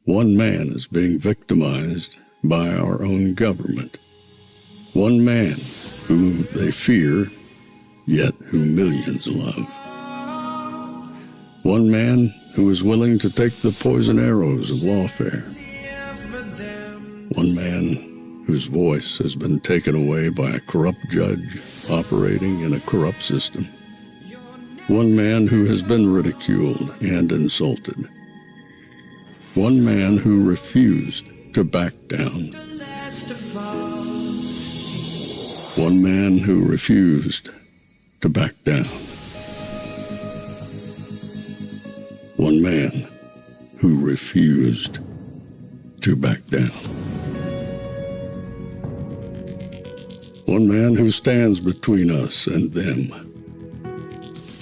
One man is being victimized by our own government. One man whom they fear, yet who millions love. One man who is willing to take the poison arrows of lawfare. One man whose voice has been taken away by a corrupt judge operating in a corrupt system. One man who has been ridiculed and insulted. One man who refused to back down. One man who refused to back down. One man who refused to back down. One man who stands between us and them.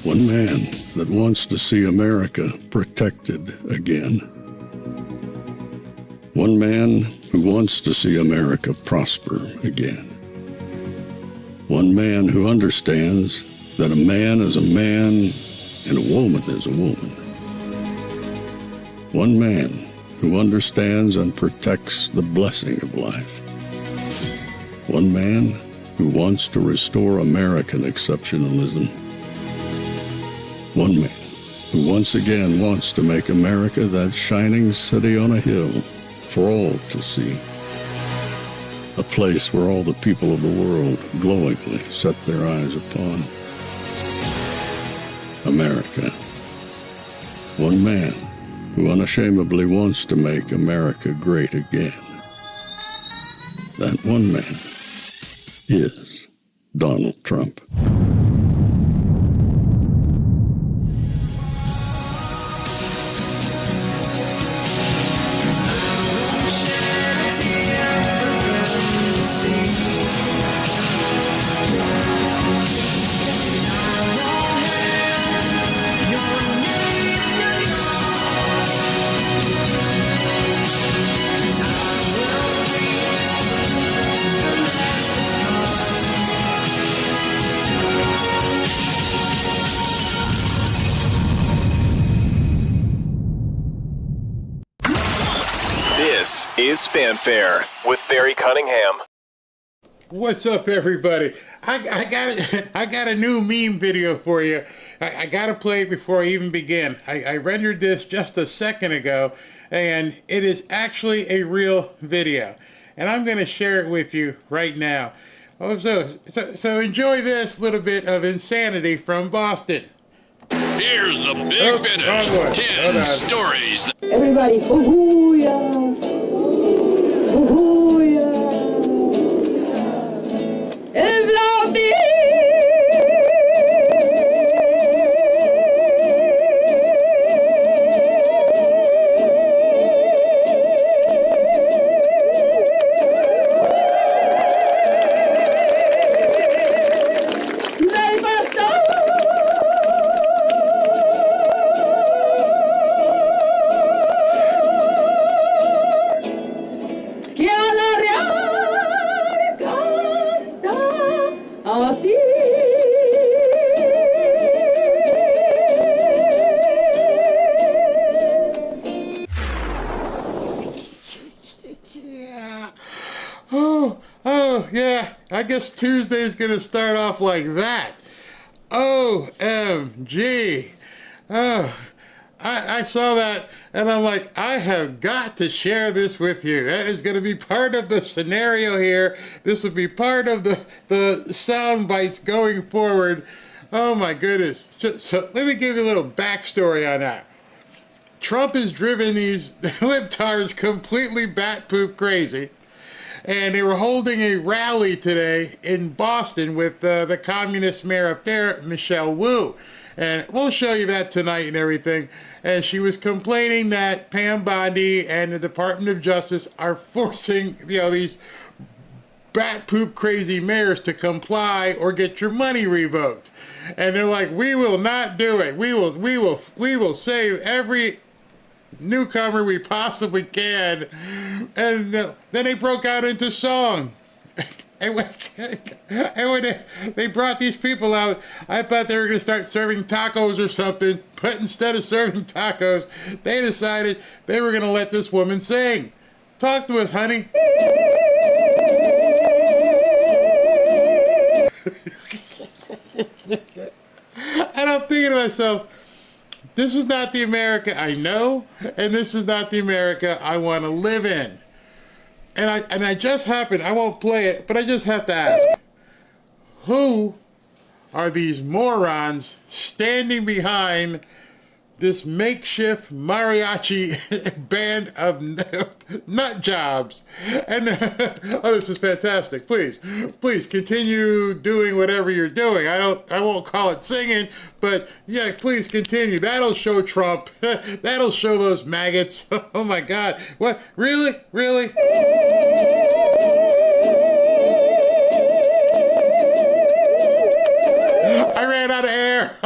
One man that wants to see America protected again. One man who wants to see America prosper again. One man who understands that a man is a man and a woman is a woman. One man who understands and protects the blessing of life. One man who wants to restore American exceptionalism. One man who once again wants to make America that shining city on a hill for all to see. A place where all the people of the world glowingly set their eyes upon. America. One man who unashamedly wants to make America great again. That one man is Donald Trump. This is Fanfare with Barry Cunningham. What's up, everybody? I got a new meme video for you. I got to play it before I even begin. I rendered this just a second ago, and it is actually a real video. And I'm going to share it with you right now. So enjoy this little bit of insanity from Boston. Here's the big finish. 10 stories. Everybody, hoo-hoo-ya. Hoo-hoo-ya. Evladi. Yeah, I guess Tuesday's gonna start off like that. OMG. Oh, I saw that and I'm like, I have got to share this with you. That is gonna be part of the scenario here. This will be part of the sound bites going forward. Oh my goodness. So let me give you a little backstory on that. Trump has driven these libtards completely bat poop crazy. And they were holding a rally today in Boston with the communist mayor up there, Michelle Wu. And we'll show you that tonight and everything. And she was complaining that Pam Bondi and the Department of Justice are forcing, these bat poop crazy mayors to comply or get your money revoked. And they're like, we will not do it. We will save every newcomer we possibly can. And then they broke out into song. And when they brought these people out, I thought they were going to start serving tacos or something. But instead of serving tacos, they decided they were going to let this woman sing. Talk to us, honey. And I'm thinking to myself, this is not the America I know, and this is not the America I want to live in. And I just happen, I won't play it, but I just have to ask, who are these morons standing behind this makeshift mariachi band of nut jobs? And oh, this is fantastic. Please continue doing whatever you're doing. I won't call it singing, but yeah, please continue. That'll show Trump. That'll show those maggots. Oh my God. What? Really? I ran out of air.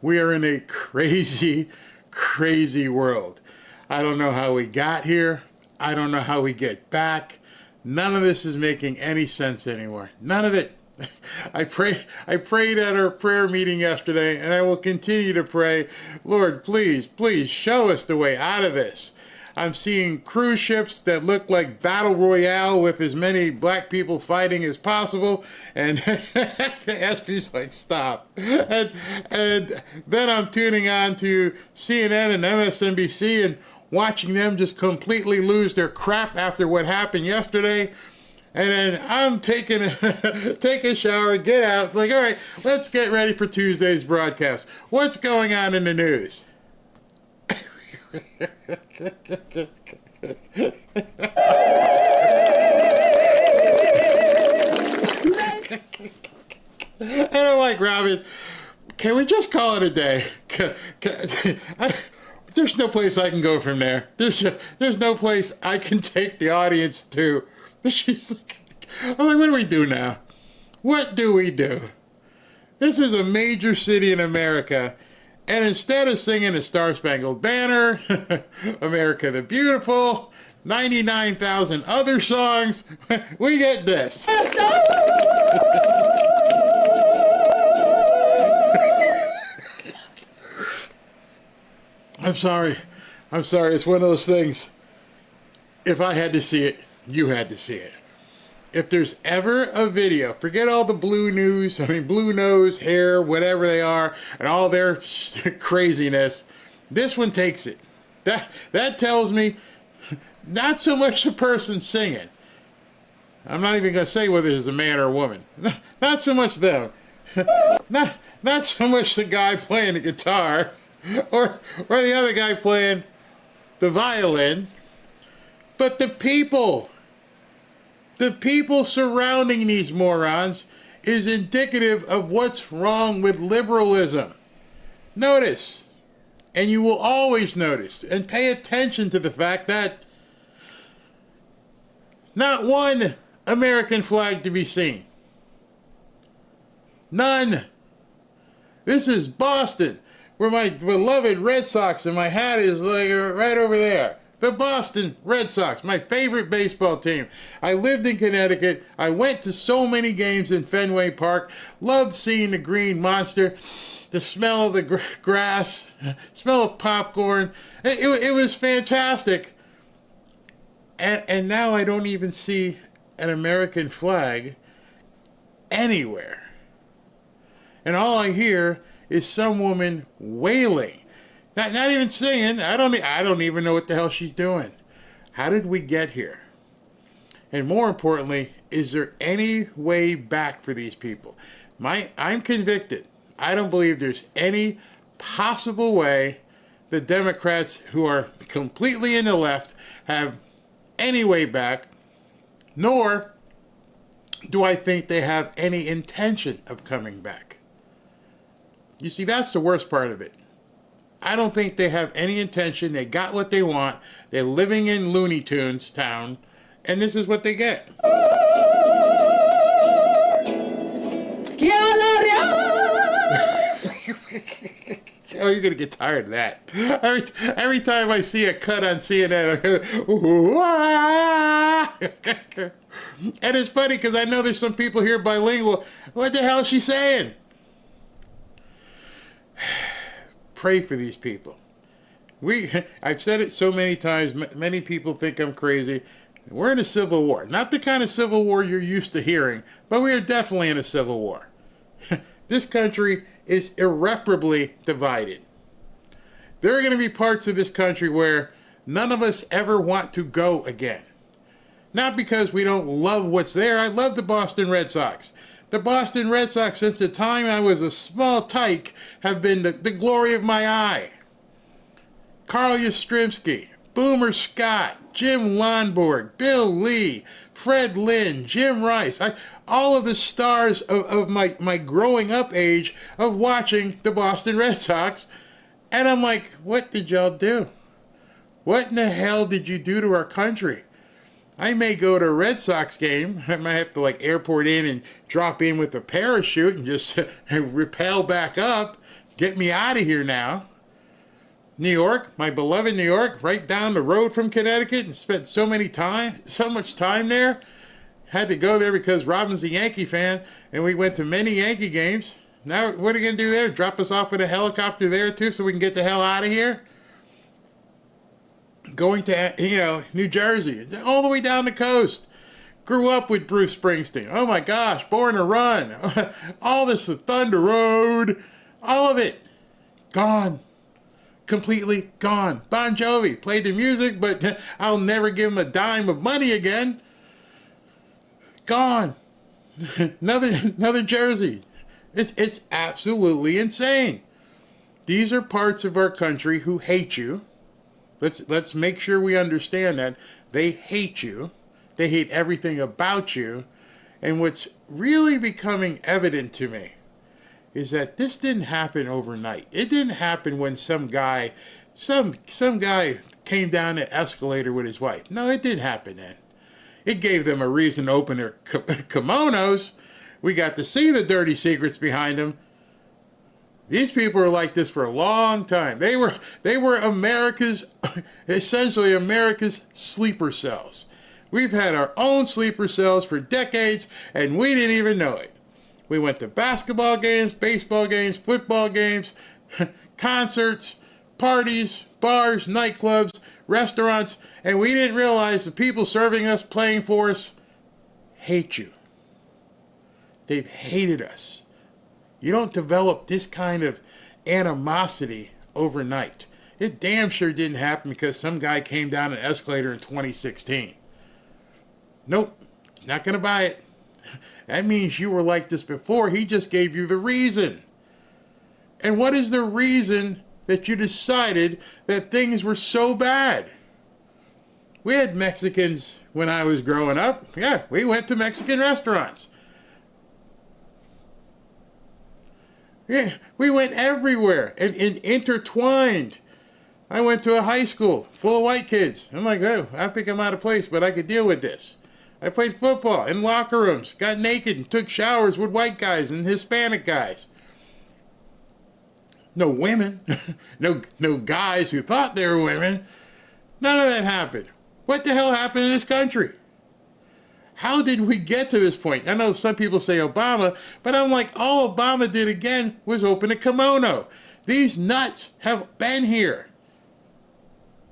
We are in a crazy, crazy world. I don't know how we got here. I don't know how we get back. None of this is making any sense anymore. None of it. I prayed at our prayer meeting yesterday, and I will continue to pray. Lord, please show us the way out of this. I'm seeing cruise ships that look like Battle Royale with as many black people fighting as possible. And SP's like, stop. And then I'm tuning on to CNN and MSNBC and watching them just completely lose their crap after what happened yesterday. And then I'm take a shower, get out, like, all right, let's get ready for Tuesday's broadcast. What's going on in the news? And I'm like, Robin, can we just call it a day? There's no place I can go from there. There's no place I can take the audience to. She's like, I'm like, what do we do now? What do we do? This is a major city in America. And instead of singing the Star Spangled Banner, America the Beautiful, 99,000 other songs, we get this. I'm sorry. It's one of those things. If I had to see it, you had to see it. If there's ever a video, forget all the blue nose, hair, whatever they are, and all their craziness, this one takes it. That tells me not so much the person singing. I'm not even going to say whether it's a man or a woman. Not so much them. Not so much the guy playing the guitar or the other guy playing the violin, but the people. The people surrounding these morons is indicative of what's wrong with liberalism. Notice, and you will always notice, and pay attention to the fact that not one American flag to be seen. None. This is Boston, where my beloved Red Sox and my hat is like right over there. The Boston Red Sox, my favorite baseball team. I lived in Connecticut. I went to so many games in Fenway Park. Loved seeing the Green Monster, the smell of the grass, smell of popcorn. It was fantastic. And now I don't even see an American flag anywhere. And all I hear is some woman wailing. Not even singing. I don't even know what the hell she's doing. How did we get here? And more importantly, is there any way back for these people? I'm convicted. I don't believe there's any possible way the Democrats, who are completely in the left, have any way back, nor do I think they have any intention of coming back. You see, that's the worst part of it. I don't think they have any intention. They got what they want. They're living in Looney Tunes town, and this is what they get. Oh, you're going to get tired of that. Every time I see a cut on CNN, I go, ooh, ah. And it's funny because I know there's some people here bilingual. What the hell is she saying? Pray for these people. I've said it so many times. Many people think I'm crazy. We're in a civil war. Not the kind of civil war you're used to hearing, but we are definitely in a civil war. This country is irreparably divided. There are going to be parts of this country where none of us ever want to go again. Not because we don't love what's there. I love the Boston Red Sox. The Boston Red Sox, since the time I was a small tyke, have been the glory of my eye. Carl Yastrzemski, Boomer Scott, Jim Lonborg, Bill Lee, Fred Lynn, Jim Rice, all of the stars of my growing up age of watching the Boston Red Sox. And I'm like, what did y'all do? What in the hell did you do to our country? I may go to a Red Sox game. I might have to airport in and drop in with a parachute and just rappel back up. Get me out of here now. New York, my beloved New York, right down the road from Connecticut, and spent so much time there. Had to go there because Robin's a Yankee fan, and we went to many Yankee games. Now, what are you going to do there? Drop us off with a helicopter there, too, so we can get the hell out of here? Going to, New Jersey, all the way down the coast. Grew up with Bruce Springsteen. Oh, my gosh, Born to Run. All this, the Thunder Road, all of it, gone. Completely gone. Bon Jovi played the music, but I'll never give him a dime of money again. Gone. Another Jersey. It's absolutely insane. These are parts of our country who hate you. Let's make sure we understand that. They hate you. They hate everything about you. And what's really becoming evident to me is that this didn't happen overnight. It didn't happen when some guy came down the escalator with his wife. No, it didn't happen then. It gave them a reason to open their kimonos. We got to see the dirty secrets behind them. These people were like this for a long time. They were essentially America's sleeper cells. We've had our own sleeper cells for decades, and we didn't even know it. We went to basketball games, baseball games, football games, concerts, parties, bars, nightclubs, restaurants, and we didn't realize the people serving us, playing for us, hate you. They've hated us. You don't develop this kind of animosity overnight. It damn sure didn't happen because some guy came down an escalator in 2016. Nope, not going to buy it. That means you were like this before. He just gave you the reason. And what is the reason that you decided that things were so bad? We had Mexicans when I was growing up. Yeah, we went to Mexican restaurants. Yeah, we went everywhere and intertwined. I went to a high school full of white kids. I'm like, oh, I think I'm out of place, but I could deal with this. I played football in locker rooms, got naked and took showers with white guys and Hispanic guys. No women, no guys who thought they were women. None of that happened. What the hell happened in this country? How did we get to this point? I know some people say Obama, but I'm like, all Obama did again was open a kimono. These nuts have been here.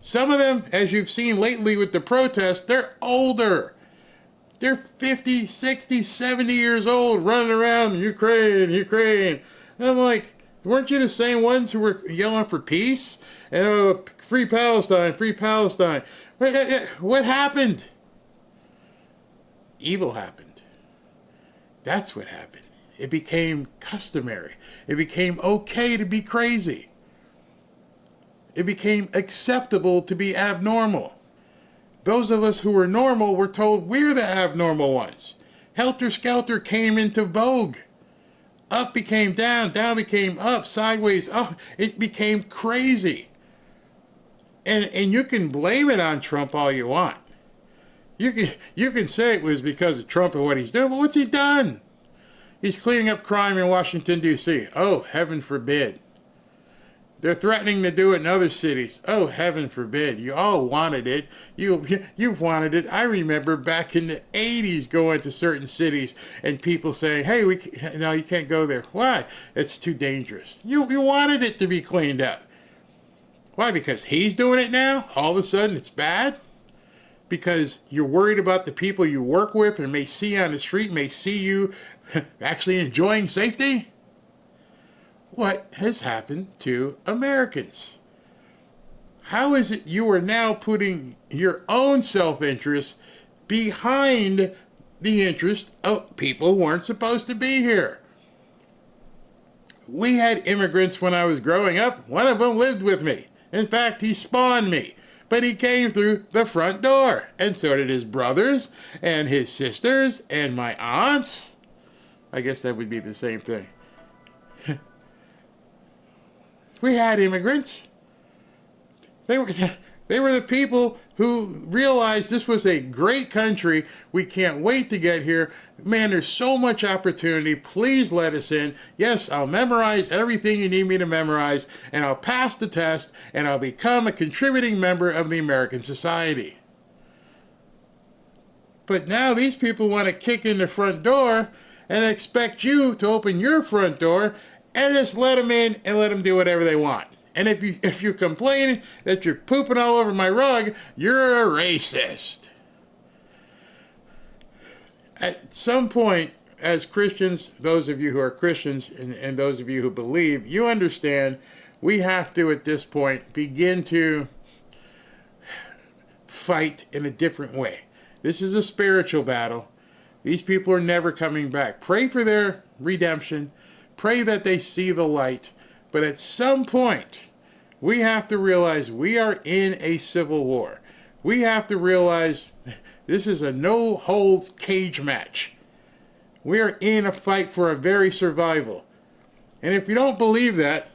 Some of them, as you've seen lately with the protests, they're older. They're 50, 60, 70 years old running around Ukraine. And I'm like, weren't you the same ones who were yelling for peace? And free Palestine. What happened? Evil happened. That's what happened. It became customary. It became okay to be crazy. It became acceptable to be abnormal. Those of us who were normal were told we're the abnormal ones. Helter Skelter came into vogue. Up became down, down became up, sideways up. It became crazy. And you can blame it on Trump all you want. You can say it was because of Trump and what he's doing, but what's he done? He's cleaning up crime in Washington, D.C. Oh, heaven forbid. They're threatening to do it in other cities. Oh, heaven forbid. You all wanted it. You've wanted it. I remember back in the 80s going to certain cities and people saying, hey, no, you can't go there. Why? It's too dangerous. You wanted it to be cleaned up. Why? Because he's doing it now? All of a sudden it's bad? Because you're worried about the people you work with or may see on the street, may see you actually enjoying safety? What has happened to Americans? How is it you are now putting your own self-interest behind the interest of people who weren't supposed to be here? We had immigrants when I was growing up. One of them lived with me. In fact, he spawned me. But he came through the front door. And so did his brothers and his sisters and my aunts. I guess that would be the same thing. We had immigrants. They were the people who realized this was a great country. We can't wait to get here. Man, there's so much opportunity. Please let us in. Yes, I'll memorize everything you need me to memorize, and I'll pass the test, and I'll become a contributing member of the American society. But now these people want to kick in the front door and expect you to open your front door and just let them in and let them do whatever they want. And if you complain that you're pooping all over my rug, you're a racist. At some point, as Christians, those of you who are Christians and those of you who believe, you understand we have to, at this point, begin to fight in a different way. This is a spiritual battle. These people are never coming back. Pray for their redemption. Pray that they see the light. But at some point, we have to realize we are in a civil war. We have to realize this is a no-holds cage match. We are in a fight for our very survival. And if you don't believe that,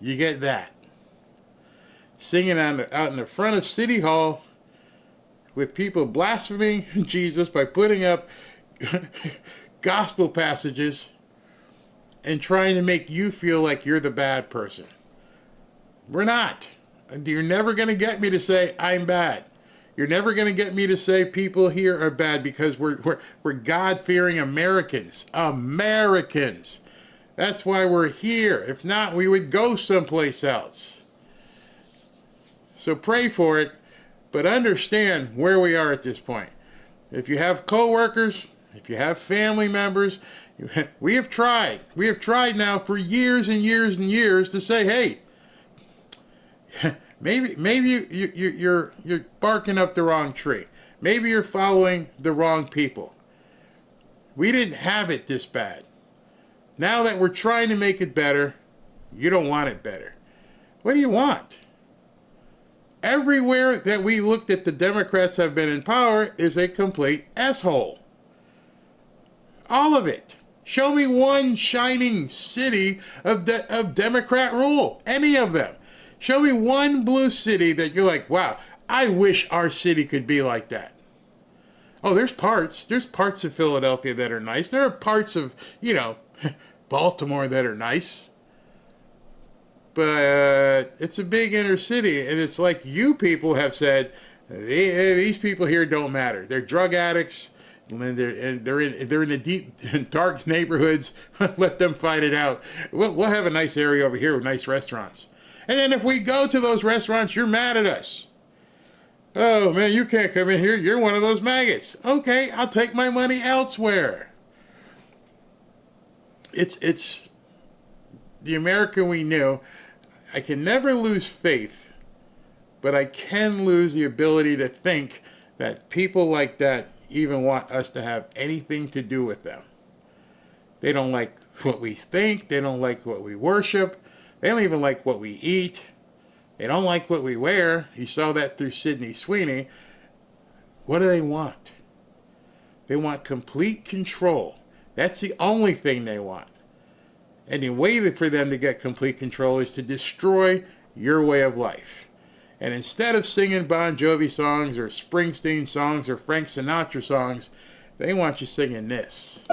you get that. Singing out in the front of City Hall with people blaspheming Jesus by putting up gospel passages and trying to make you feel like you're the bad person. We're not. You're never going to get me to say I'm bad. You're never going to get me to say people here are bad because we're God-fearing Americans. Americans. That's why we're here. If not, we would go someplace else. So pray for it, but understand where we are at this point. If you have co-workers, if you have family members, we have tried. We have tried now for years and years and years to say, hey, maybe you're barking up the wrong tree. Maybe you're following the wrong people. We didn't have it this bad. Now that we're trying to make it better, you don't want it better. What do you want? Everywhere that we looked at the Democrats have been in power is a complete asshole. All of it. Show me one shining city of Democrat rule. Any of them. Show me one blue city that you're like, wow, I wish our city could be like that. Oh, there's parts. There's parts of Philadelphia that are nice. There are parts of, Baltimore that are nice. But it's a big inner city, and it's like you people have said, these people here don't matter. They're drug addicts, and they're in the deep, dark neighborhoods. Let them fight it out. We'll have a nice area over here with nice restaurants. And then if we go to those restaurants, you're mad at us. Oh, man, you can't come in here. You're one of those maggots. Okay, I'll take my money elsewhere. It's the America we knew. I can never lose faith, but I can lose the ability to think that people like that even want us to have anything to do with them. They don't like what we think. They don't like what we worship. They don't even like what we eat. They don't like what we wear. You saw that through Sydney Sweeney. What do they want? They want complete control. That's the only thing they want. And the way for them to get complete control is to destroy your way of life. And instead of singing Bon Jovi songs or Springsteen songs or Frank Sinatra songs, they want you singing this.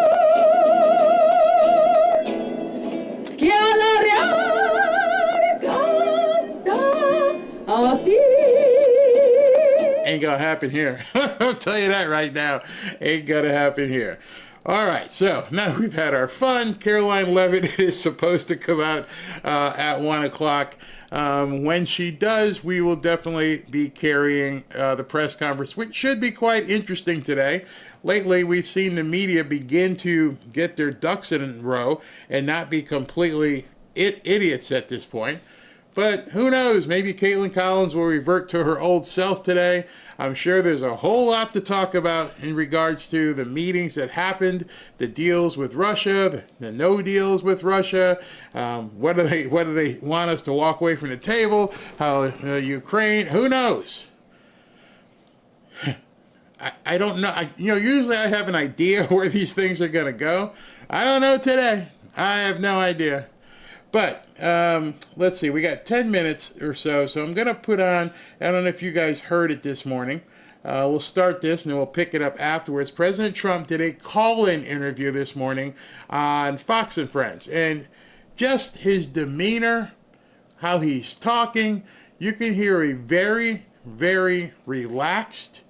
Ain't gonna happen here. I'll tell you that right now. Ain't gonna happen here. All right, so now we've had our fun. Karoline Leavitt is supposed to come out at 1 o'clock. When she does, we will definitely be carrying the press conference, which should be quite interesting today. Lately, we've seen the media begin to get their ducks in a row and not be completely idiots at this point. But who knows? Maybe Caitlin Collins will revert to her old self today. I'm sure there's a whole lot to talk about in regards to the meetings that happened, the deals with Russia, the no deals with Russia. What do they want us to walk away from the table? How Ukraine? Who knows? I don't know. Usually I have an idea where these things are going to go. I don't know today. I have no idea. But let's see, we got 10 minutes or so I'm going to put on, I don't know if you guys heard it this morning. We'll start this and then we'll pick it up afterwards. President Trump did a call-in interview this morning on Fox and Friends. And just his demeanor, how he's talking, you can hear a very, very relaxed,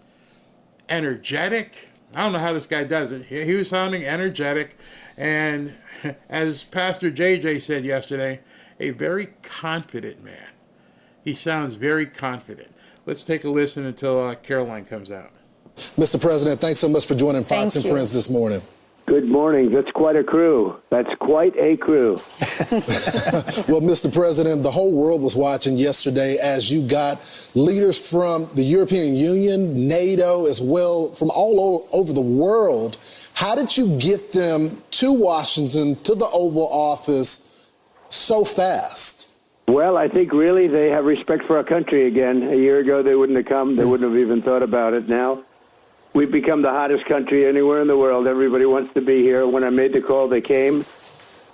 energetic, I don't know how this guy does it. He was sounding energetic. And as Pastor JJ said yesterday, a very confident man. He sounds very confident. Let's take a listen until Karoline comes out. Mr. President, thanks so much for joining Fox and Friends this morning. Good morning. That's quite a crew. Well, Mr. President, the whole world was watching yesterday as you got leaders from the European Union, NATO, as well, from all over the world. How did you get them to Washington, to the Oval Office, so fast? Well, I think really they have respect for our country again. A year ago, they wouldn't have come. They wouldn't have even thought about it. Now, we've become the hottest country anywhere in the world. Everybody wants to be here. When I made the call, they came.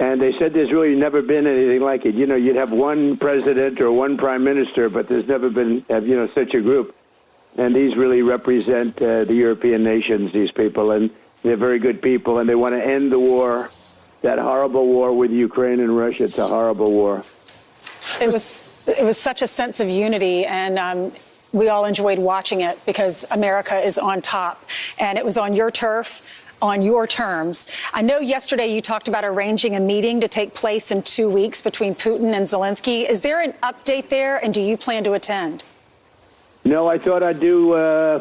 And they said there's really never been anything like it. You'd have one president or one prime minister, but there's never been, such a group. And these really represent the European nations, these people. And they're very good people, and they want to end the war, that horrible war with Ukraine and Russia. It's a horrible war. It was such a sense of unity, and we all enjoyed watching it because America is on top, and it was on your turf, on your terms. I know yesterday you talked about arranging a meeting to take place in 2 weeks between Putin and Zelensky. Is there an update there, and do you plan to attend? No, I thought I'd do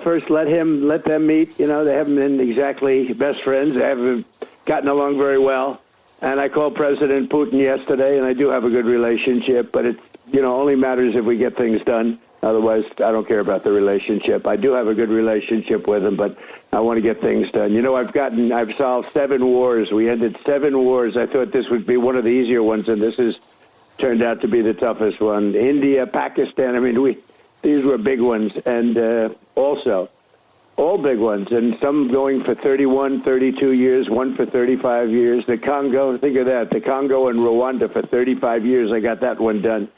first let them meet. They haven't been exactly best friends. They haven't gotten along very well. And I called President Putin yesterday, and I do have a good relationship, but it only matters if we get things done. Otherwise, I don't care about the relationship. I do have a good relationship with him, but I want to get things done. I've solved 7 wars. We ended 7 wars. I thought this would be one of the easier ones, and this has turned out to be the toughest one. India, Pakistan, these were big ones, and also all big ones, and some going for 31, 32 years, one for 35 years. The Congo, think of that, the Congo and Rwanda for 35 years. I got that one done.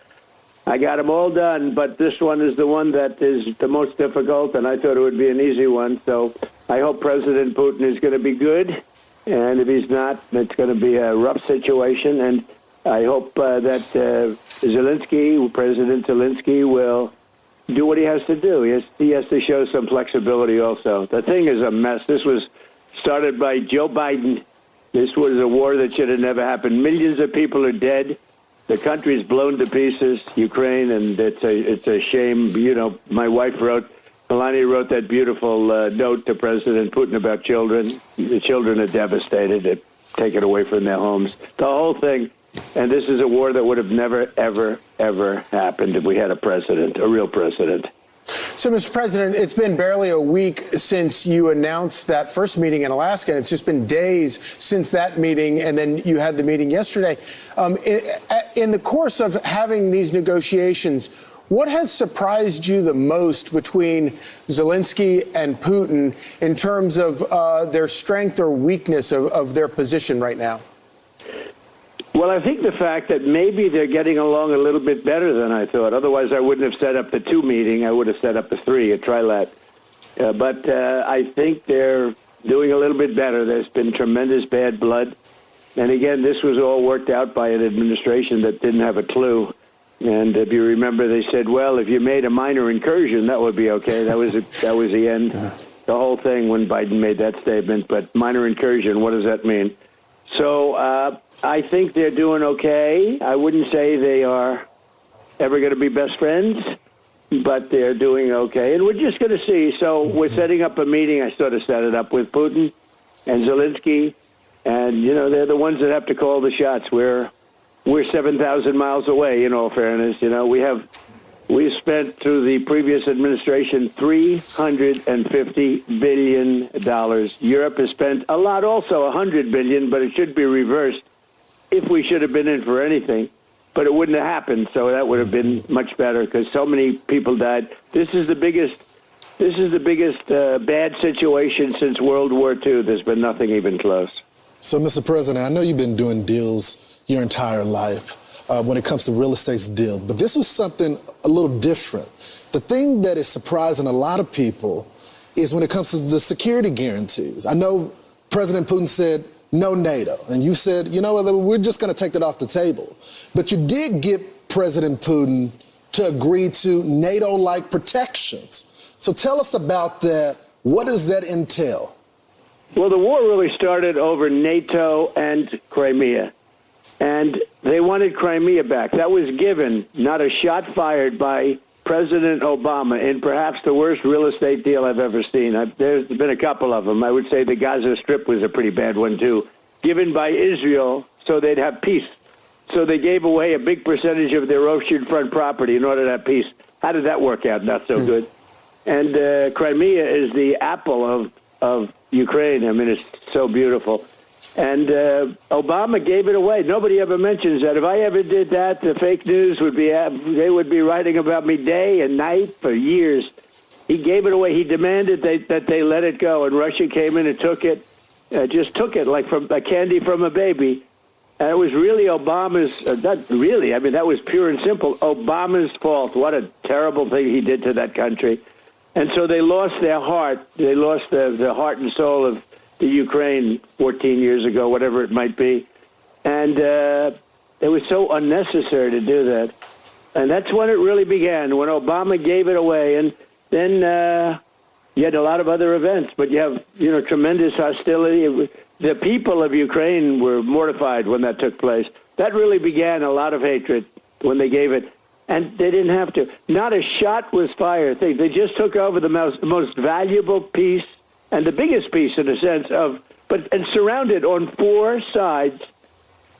I got them all done, but this one is the one that is the most difficult, and I thought it would be an easy one. So I hope President Putin is going to be good, and if he's not, it's going to be a rough situation. And I hope that President Zelensky will do what he has to do. He has to show some flexibility also. The thing is a mess. This was started by Joe Biden. This was a war that should have never happened. Millions of people are dead. The country's blown to pieces, Ukraine, and it's a shame. My wife Melania wrote that beautiful note to President Putin about children. The children are devastated. They're taken away from their homes. The whole thing. And this is a war that would have never, ever, ever happened if we had a real president. So, Mr. President, it's been barely a week since you announced that first meeting in Alaska, and it's just been days since that meeting, and then you had the meeting yesterday. In the course of having these negotiations, what has surprised you the most between Zelensky and Putin in terms of their strength or weakness of their position right now? Well, I think the fact that maybe they're getting along a little bit better than I thought. Otherwise, I wouldn't have set up the 2 meeting. I would have set up the 3, a trilat. But I think they're doing a little bit better. There's been tremendous bad blood. And again, this was all worked out by an administration that didn't have a clue. And if you remember, they said, well, if you made a minor incursion, that would be okay. That was the end. The whole thing when Biden made that statement. But minor incursion, what does that mean? So I think they're doing okay. I wouldn't say they are ever going to be best friends, but they're doing okay. And we're just going to see. So we're setting up a meeting. I sort of set it up with Putin and Zelensky. And, you know, they're the ones that have to call the shots. We're 7,000 miles away, in all fairness. You know, we spent through the previous administration $350 billion. Europe has spent a lot also, $100 billion, but it should be reversed if we should have been in for anything. But it wouldn't have happened, so that would have been much better because so many people died. This is the biggest bad situation since World War II. There's been nothing even close. So, Mr. President, I know you've been doing deals your entire life when it comes to real estate's deal, but this was something a little different. The thing that is surprising a lot of people is when it comes to the security guarantees. I know President Putin said no NATO, and you said, you know what, we're just going to take that off the table. But you did get President Putin to agree to NATO-like protections. So tell us about that. What does that entail? Well, the war really started over NATO and Crimea. And they wanted Crimea back. That was given, not a shot fired by President Obama in perhaps the worst real estate deal I've ever seen. There's been a couple of them. I would say the Gaza Strip was a pretty bad one, too. Given by Israel so they'd have peace. So they gave away a big percentage of their oceanfront property in order to have peace. How did that work out? Not so good. And Crimea is the apple of Ukraine. I mean, it's so beautiful. And Obama gave it away. Nobody ever mentions that. If I ever did that, the fake news would be, they would be writing about me day and night for years. He gave it away. He demanded that they let it go. And Russia came in and took it, just took it like candy from a baby. And it was really Obama's, not really, I mean, that was pure and simple, Obama's fault. What a terrible thing he did to that country. And so they lost their heart. They lost the heart and soul of the Ukraine 14 years ago, whatever it might be. And it was so unnecessary to do that. And that's when it really began, when Obama gave it away. And then you had a lot of other events, but you have, tremendous hostility. The people of Ukraine were mortified when that took place. That really began a lot of hatred when they gave it. And they didn't have to. Not a shot was fired. They just took over the most valuable piece and the biggest piece in a sense and surrounded on 4 sides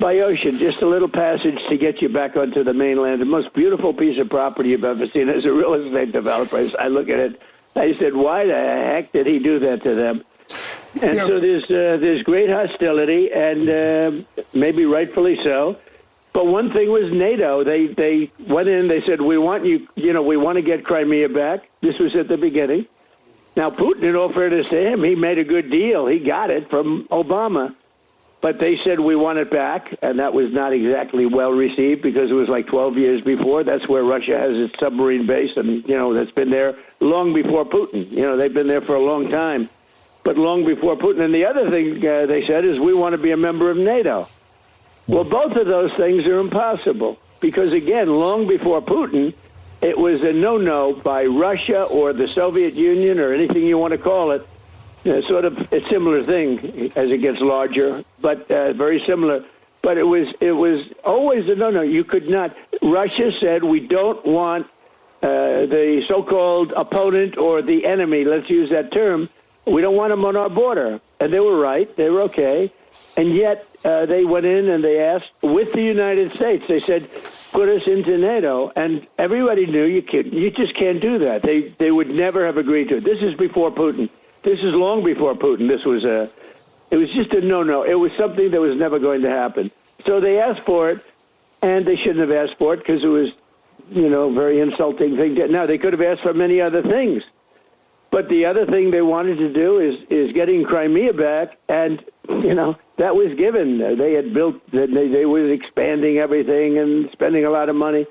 by ocean, just a little passage to get you back onto the mainland. The most beautiful piece of property you've ever seen as a real estate developer. I look at it, I said, why the heck did he do that to them? And so there's great hostility, and maybe rightfully so. But one thing was NATO. They went in, they said, we want we want to get Crimea back. This was at the beginning. Now, Putin, in all fairness to him, he made a good deal. He got it from Obama. But they said, we want it back, and that was not exactly well received because it was like 12 years before. That's where Russia has its submarine base, and, that's been there long before Putin. They've been there for a long time, but long before Putin. And the other thing they said is, we want to be a member of NATO. Well, both of those things are impossible because, again, long before Putin, it was a no-no by Russia or the Soviet Union or anything you want to call it. Sort of a similar thing as it gets larger, but very similar. But it was always a no-no. You could not. Russia said, we don't want the so-called opponent or the enemy, let's use that term, we don't want them on our border. And they were right. They were okay. And yet they went in and they asked, with the United States, they said, put us into NATO. And everybody knew you just can't do that. They would never have agreed to it. This is before Putin. This is long before Putin. It was just a no-no. It was something that was never going to happen. So they asked for it, and they shouldn't have asked for it because it was, very insulting thing. Now, they could have asked for many other things. But the other thing they wanted to do is getting Crimea back, and, that was given. They had built, they were expanding everything and spending a lot of money.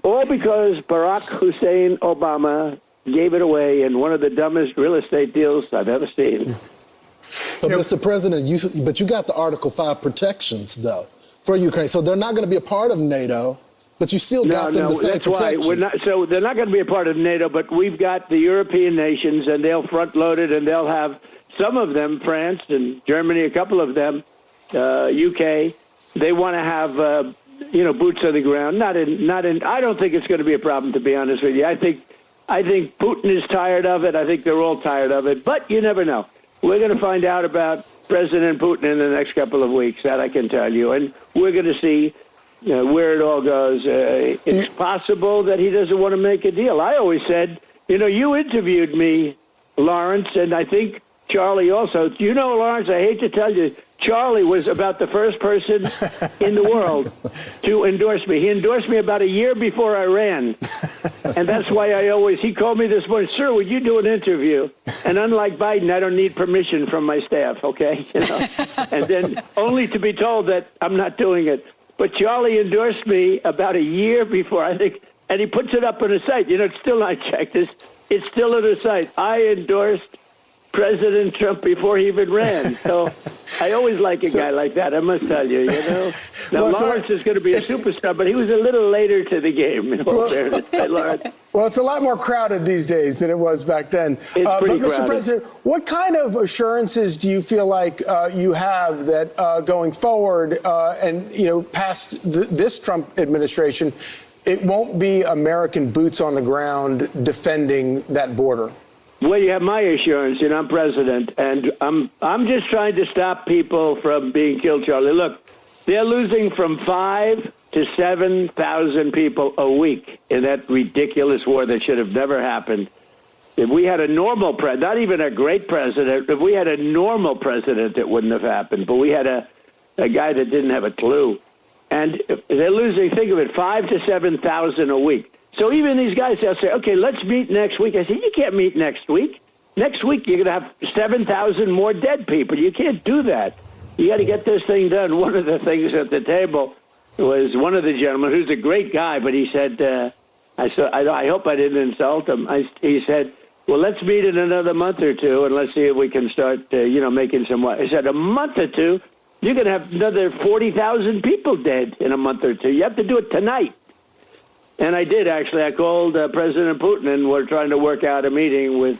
All because Barack Hussein Obama gave it away in one of the dumbest real estate deals I've ever seen. But Mr. President, you got the Article 5 protections, though, for Ukraine. So they're not going to be a part of NATO, but you still got them the same protections. So they're not going to be a part of NATO, but we've got the European nations, and they'll front-load it, and they'll have some of them, France and Germany, a couple of them, UK. They want to have, boots on the ground. Not in. I don't think it's going to be a problem, to be honest with you. I think Putin is tired of it. I think they're all tired of it. But you never know. We're going to find out about President Putin in the next couple of weeks. That I can tell you, and we're going to see where it all goes. It's possible that he doesn't want to make a deal. I always said, you interviewed me, Lawrence, and I think Charlie also. Lawrence, I hate to tell you, Charlie was about the first person in the world to endorse me. He endorsed me about a year before I ran. And that's why he called me this morning, sir, would you do an interview? And unlike Biden, I don't need permission from my staff, okay? And then only to be told that I'm not doing it. But Charlie endorsed me about a year before, I think, and he puts it up on his site. It's still not checked. It's still on his site. I endorsed President Trump before he even ran. So I always like a guy like that, I must tell you, Now, Lawrence is going to be a superstar, but he was a little later to the game, in all fairness. Lawrence. Well, it's a lot more crowded these days than it was back then. It's but, pretty Mr. crowded. President, what kind of assurances do you feel like you have that going forward and, past this Trump administration, it won't be American boots on the ground defending that border? Well, you have my assurance, I'm president, and I'm just trying to stop people from being killed, Charlie. Look, they're losing from 5,000 to 7,000 people a week in that ridiculous war that should have never happened. If we had a normal president, not even a great president, if we had a normal president, it wouldn't have happened. But we had a guy that didn't have a clue. And they're losing, think of it, 5,000 to 7,000 a week. So even these guys, they'll say, okay, let's meet next week. I said, you can't meet next week. Next week, you're going to have 7,000 more dead people. You can't do that. You got to get this thing done. One of the things at the table was one of the gentlemen, who's a great guy, but he said, I hope I didn't insult him. He said, well, let's meet in another month or two, and let's see if we can start, making some money. I said, a month or two? You're going to have another 40,000 people dead in a month or two. You have to do it tonight. And I did, actually. I called President Putin, and we're trying to work out a meeting with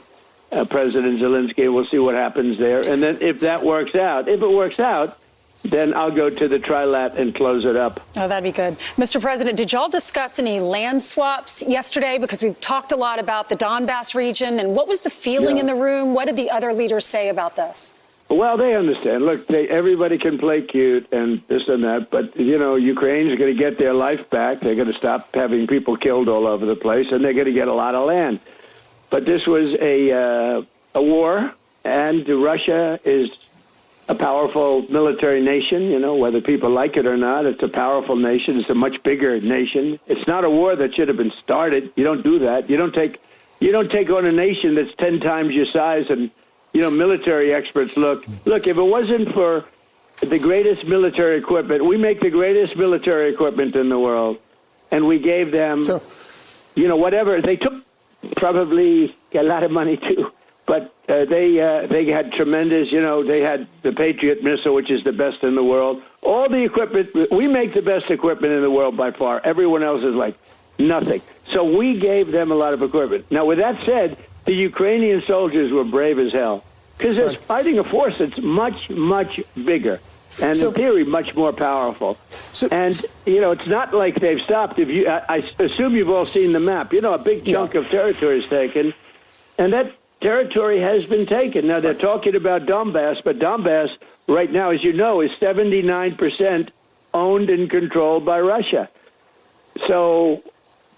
President Zelensky. We'll see what happens there. And then if it works out, then I'll go to the trilat and close it up. Oh, that'd be good. Mr. President, did y'all discuss any land swaps yesterday? Because we've talked a lot about the Donbass region. And what was the feeling in the room? What did the other leaders say about this? Well, they understand. Look, everybody can play cute and this and that, but, Ukraine's going to get their life back. They're going to stop having people killed all over the place, and they're going to get a lot of land. But this was a war, and Russia is a powerful military nation, whether people like it or not. It's a powerful nation. It's a much bigger nation. It's not a war that should have been started. You don't do that. You don't take on a nation that's 10 times your size and military experts look, if it wasn't for the greatest military equipment, we make the greatest military equipment in the world, and we gave them, whatever. They took probably a lot of money too, but they had tremendous, they had the Patriot missile, which is the best in the world. All the equipment, we make the best equipment in the world by far. Everyone else is like nothing. So we gave them a lot of equipment. Now, with that said, the Ukrainian soldiers were brave as hell because they're fighting a force that's much, much bigger and, in theory, much more powerful. It's not like they've stopped. I assume you've all seen the map. A big chunk of territory is taken, and that territory has been taken. Now, they're talking about Donbass, but Donbass right now, as you know, is 79% owned and controlled by Russia. So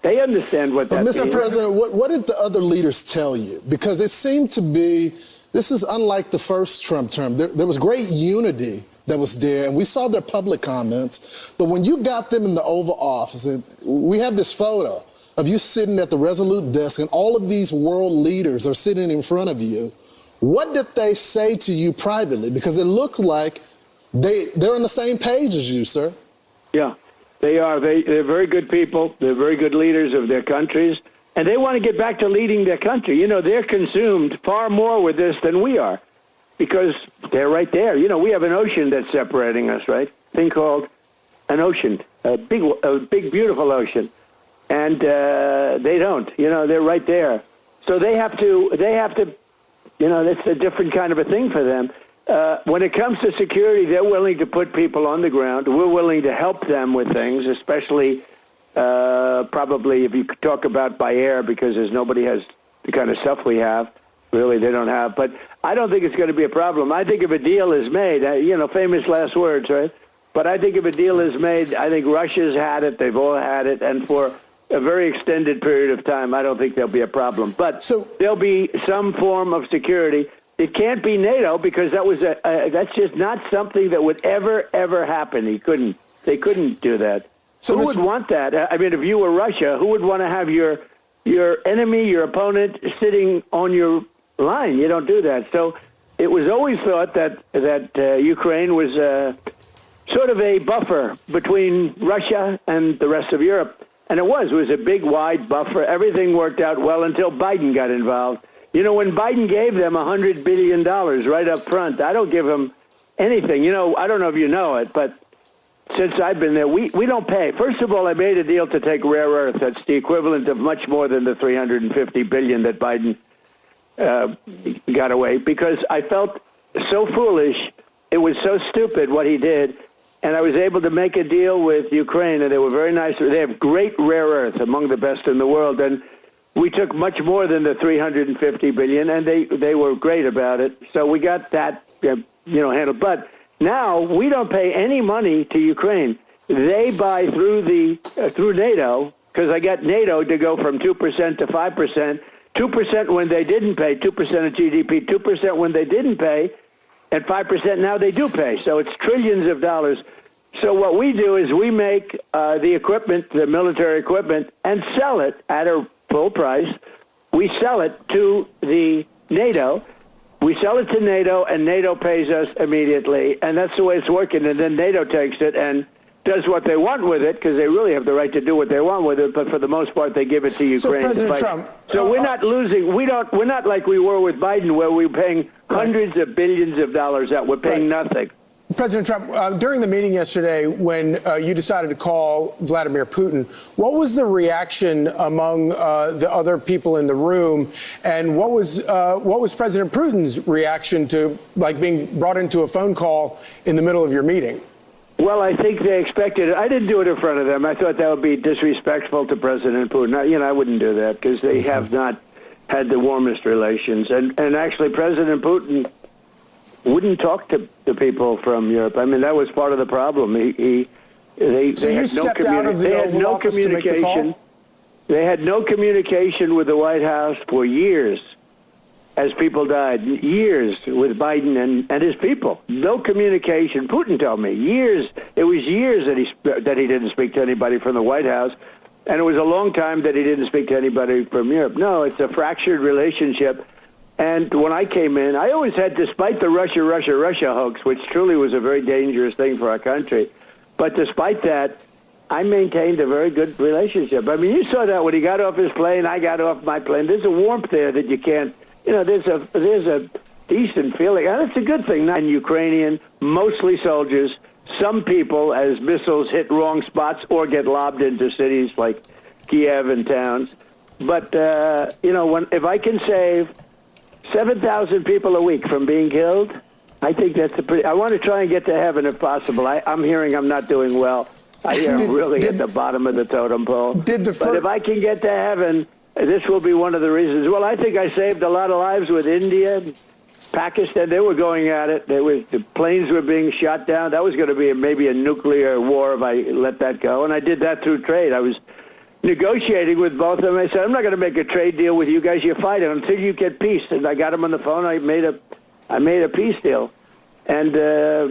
they understand what that means. Mr. President, what did the other leaders tell you? Because it seemed to be, this is unlike the first Trump term. There was great unity that was there, and we saw their public comments. But when you got them in the Oval Office, and we have this photo of you sitting at the Resolute desk, and all of these world leaders are sitting in front of you. What did they say to you privately? Because it looked like they're on the same page as you, sir. Yeah, they are. They're very good people. They're very good leaders of their countries, and they want to get back to leading their country. You know, they're consumed far more with this than we are because they're right there. You know, we have an ocean that's separating us, right? Thing called an ocean, a big, beautiful ocean, and they don't. You know, they're right there, so they have to. You know, that's a different kind of a thing for them. When it comes to security, they're willing to put people on the ground. We're willing to help them with things, especially probably if you talk about by air, because nobody has the kind of stuff we have. Really, they don't have. But I don't think it's going to be a problem. I think if a deal is made, you know, famous last words, right? But I think if a deal is made, I think Russia's had it. They've all had it. And for a very extended period of time, I don't think there'll be a problem. But there'll be some form of security. It can't be NATO because that's just not something that would ever happen. They couldn't do that. So who would want that? I mean, if you were Russia, who would want to have your enemy, your opponent, sitting on your line? You don't do that. So it was always thought that Ukraine was sort of a buffer between Russia and the rest of Europe. And it was a big, wide buffer. Everything worked out well until Biden got involved. You know, when Biden gave them $100 billion right up front, I don't give them anything. You know, I don't know if you know it, but since I've been there, we don't pay. First of all, I made a deal to take rare earth. That's the equivalent of much more than the $350 billion that Biden got away, because I felt so foolish. It was so stupid what he did. And I was able to make a deal with Ukraine, and they were very nice. They have great rare earth, among the best in the world. And we took much more than the $350 billion, and they were great about it. So we got that, handled. But now we don't pay any money to Ukraine. They buy through NATO, because I got NATO to go from 2% to 5%, 2% when they didn't pay, 2% of GDP, 2% when they didn't pay, and 5% now they do pay. So it's trillions of dollars. So what we do is we make the equipment, the military equipment, and sell it at a full price. We sell it to the NATO. We sell it to NATO, and NATO pays us immediately. And that's the way it's working. And then NATO takes it and does what they want with it, because they really have the right to do what they want with it. But for the most part, they give it to Ukraine. So President Trump, so we're not losing. We're not like we were with Biden, where we're paying hundreds of billions of dollars out. We're paying nothing. President Trump, during the meeting yesterday, when you decided to call Vladimir Putin, what was the reaction among the other people in the room, and what was President Putin's reaction to being brought into a phone call in the middle of your meeting? Well, I think they expected it. I didn't do it in front of them. I thought that would be disrespectful to President Putin. I wouldn't do that, because they have not had the warmest relations. And actually, President Putin wouldn't talk to the people from Europe. I mean, that was part of the problem. They stepped out of the Oval Office to make the call? They had no communication with the White House for years, as people died. Years with Biden and his people. No communication. Putin told me years. It was years that he didn't speak to anybody from the White House, and it was a long time that he didn't speak to anybody from Europe. No, it's a fractured relationship. And when I came in, I always had, despite the Russia hoax, which truly was a very dangerous thing for our country, but despite that, I maintained a very good relationship. I mean, you saw that when he got off his plane, I got off my plane. There's a warmth there that you can't, there's a decent feeling. And it's a good thing. Not in Ukrainian, mostly soldiers, some people, as missiles hit wrong spots or get lobbed into cities like Kiev and towns. But, if I can save 7,000 people a week from being killed, I think that's I want to try and get to heaven if possible. I'm hearing I'm not doing well. I hear I'm really at the bottom of the totem pole. But if I can get to heaven, this will be one of the reasons. Well, I think I saved a lot of lives with India, Pakistan. They were going at it. The planes were being shot down. That was going to be maybe a nuclear war if I let that go. And I did that through trade. I was negotiating with both of them. I said, I'm not going to make a trade deal with you guys. You're fighting until you get peace. And I got them on the phone. I made a peace deal. And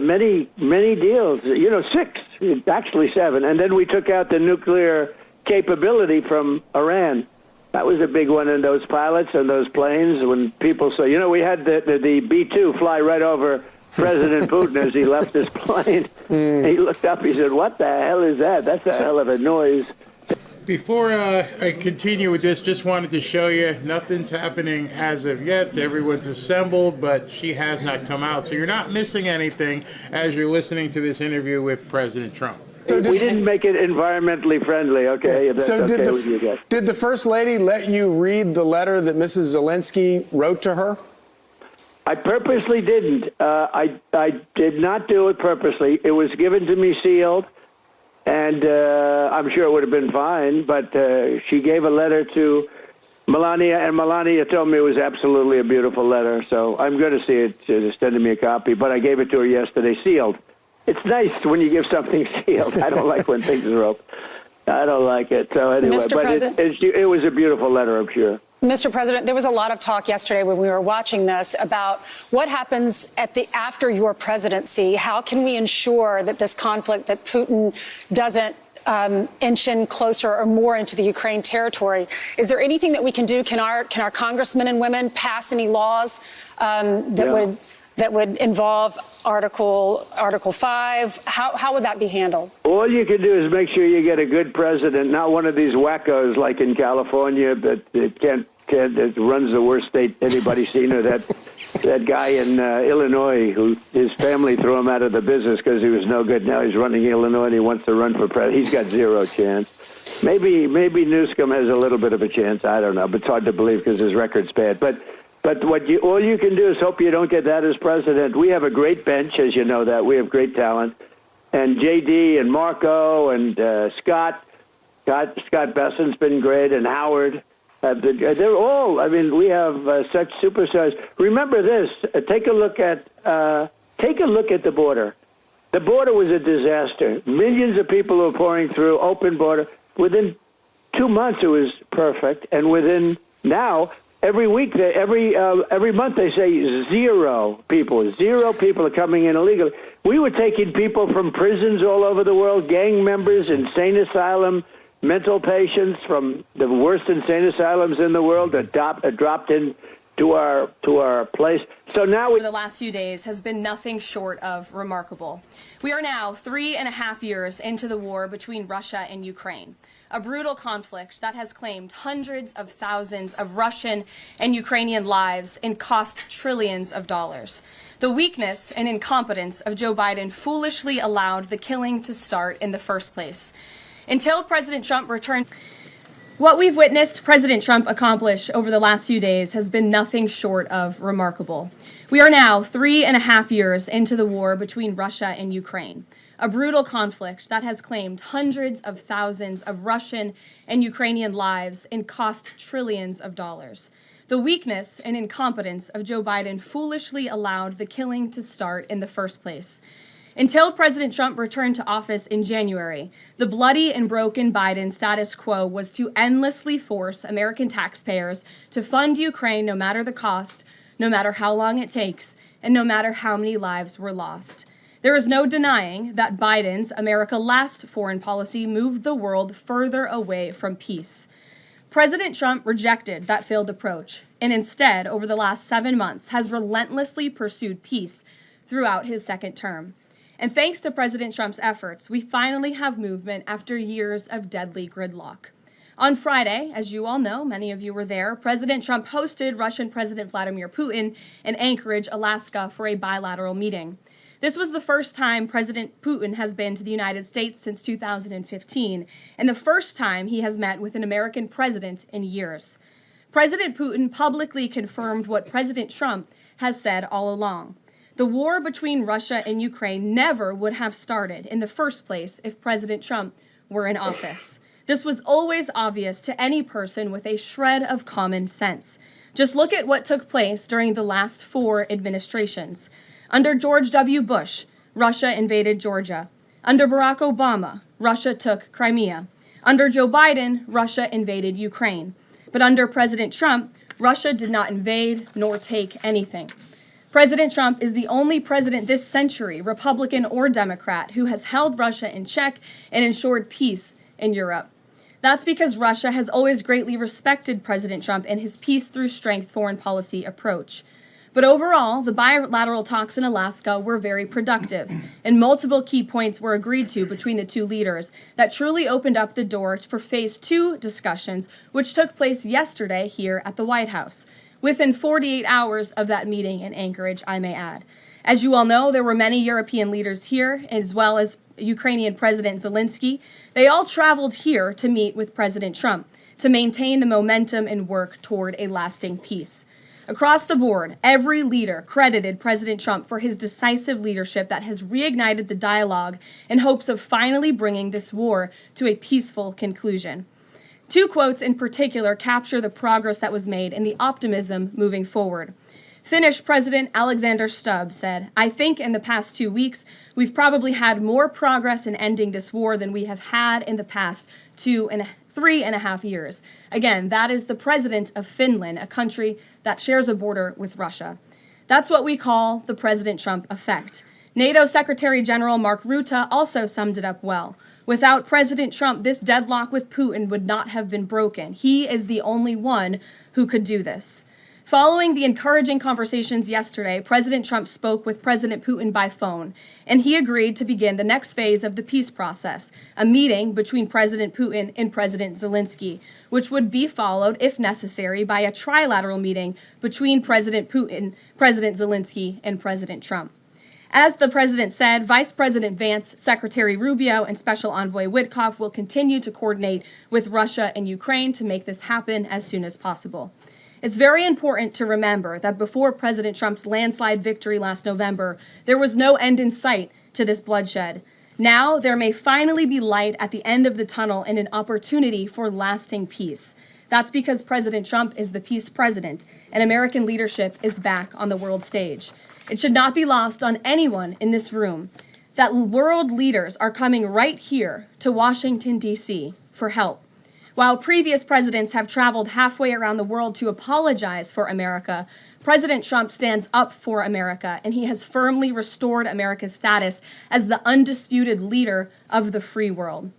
many deals, 6, actually 7. And then we took out the nuclear capability from Iran. That was a big one. And those pilots and those planes, when people say, we had the B-2 fly right over President Putin as he left his plane. He looked up, he said, "What the hell is that? That's a hell of a noise." Before I continue with this, just wanted to show you nothing's happening as of yet. Everyone's assembled, but she has not come out. So you're not missing anything as you're listening to this interview with President Trump. So we didn't make it environmentally friendly, okay? If that's So okay with you guys. did the First Lady let you read the letter that Mrs. Zelensky wrote to her? I purposely didn't. I did not do it purposely. It was given to me sealed, and I'm sure it would have been fine, but she gave a letter to Melania, and Melania told me it was absolutely a beautiful letter, so I'm going to see it. She's sending me a copy, but I gave it to her yesterday sealed. It's nice when you give something sealed. I don't like when things are open. I don't like it. So anyway, Mr. but President? it was a beautiful letter, I'm sure. Mr. President, there was a lot of talk yesterday when we were watching this about what happens after your presidency. How can we ensure that this conflict, that Putin doesn't inch in closer or more into the Ukraine territory? Is there anything that we can do? Can our congressmen and women pass any laws that would involve Article 5? How would that be handled? All you can do is make sure you get a good president, not one of these wackos like in California that runs the worst state anybody's seen, or that guy in Illinois who his family threw him out of the business because he was no good. Now he's running Illinois and he wants to run for president. He's got zero chance. Maybe Newsom has a little bit of a chance. I don't know, but it's hard to believe because his record's bad. But all you can do is hope you don't get that as president. We have a great bench, as you know that. We have great talent. And J.D. and Marco and Scott Besson's been great, and Howard. They're all, we have such superstars. Remember this, take a look at the border. The border was a disaster. Millions of people were pouring through, open border. Within 2 months, it was perfect. And within now, every week, every month, they say zero people are coming in illegally. We were taking people from prisons all over the world, gang members, insane asylum, mental patients from the worst insane asylums in the world that dropped in to our place. So now the last few days has been nothing short of remarkable. We are now 3.5 years into the war between Russia and Ukraine, a brutal conflict that has claimed hundreds of thousands of Russian and Ukrainian lives and cost trillions of dollars. The weakness and incompetence of Joe Biden foolishly allowed the killing to start in the first place. Until President Trump returned, what we've witnessed President Trump accomplish over the last few days has been nothing short of remarkable. We are now 3.5 years into the war between Russia and Ukraine, a brutal conflict that has claimed hundreds of thousands of Russian and Ukrainian lives and cost trillions of dollars. The weakness and incompetence of Joe Biden foolishly allowed the killing to start in the first place. Until President Trump returned to office in January, the bloody and broken Biden status quo was to endlessly force American taxpayers to fund Ukraine no matter the cost, no matter how long it takes, and no matter how many lives were lost. There is no denying that Biden's America Last foreign policy moved the world further away from peace. President Trump rejected that failed approach, and instead, over the last 7 months, has relentlessly pursued peace throughout his second term. And thanks to President Trump's efforts, we finally have movement after years of deadly gridlock. On Friday, as you all know, many of you were there, President Trump hosted Russian President Vladimir Putin in Anchorage, Alaska, for a bilateral meeting. This was the first time President Putin has been to the United States since 2015, and the first time he has met with an American president in years. President Putin publicly confirmed what President Trump has said all along. The war between Russia and Ukraine never would have started in the first place if President Trump were in office. This was always obvious to any person with a shred of common sense. Just look at what took place during the last 4 administrations. Under George W. Bush, Russia invaded Georgia. Under Barack Obama, Russia took Crimea. Under Joe Biden, Russia invaded Ukraine. But under President Trump, Russia did not invade nor take anything. President Trump is the only president this century, Republican or Democrat, who has held Russia in check and ensured peace in Europe. That's because Russia has always greatly respected President Trump and his peace through strength foreign policy approach. But overall, the bilateral talks in Alaska were very productive, and multiple key points were agreed to between the two leaders that truly opened up the door for Phase 2 discussions, which took place yesterday here at the White House, within 48 hours of that meeting in Anchorage, I may add. As you all know, there were many European leaders here, as well as Ukrainian President Zelensky. They all traveled here to meet with President Trump to maintain the momentum and work toward a lasting peace. Across the board, every leader credited President Trump for his decisive leadership that has reignited the dialogue in hopes of finally bringing this war to a peaceful conclusion. Two quotes in particular capture the progress that was made and the optimism moving forward. Finnish President Alexander Stubb said, "I think in the past 2 weeks, we've probably had more progress in ending this war than we have had in the past 3.5 years. Again, that is the president of Finland, a country that shares a border with Russia. That's what we call the President Trump effect. NATO Secretary General Mark Rutte also summed it up well. Without President Trump, this deadlock with Putin would not have been broken. He is the only one who could do this." Following the encouraging conversations yesterday, President Trump spoke with President Putin by phone, and he agreed to begin the next phase of the peace process, a meeting between President Putin and President Zelensky, which would be followed, if necessary, by a trilateral meeting between President Putin, President Zelensky, and President Trump. As the president said, Vice President Vance, Secretary Rubio, and Special Envoy Witkoff will continue to coordinate with Russia and Ukraine to make this happen as soon as possible. It's very important to remember that before President Trump's landslide victory last November, there was no end in sight to this bloodshed. Now, there may finally be light at the end of the tunnel and an opportunity for lasting peace. That's because President Trump is the peace president, and American leadership is back on the world stage. It should not be lost on anyone in this room that world leaders are coming right here to Washington, D.C. for help. While previous presidents have traveled halfway around the world to apologize for America, President Trump stands up for America, and he has firmly restored America's status as the undisputed leader of the free world.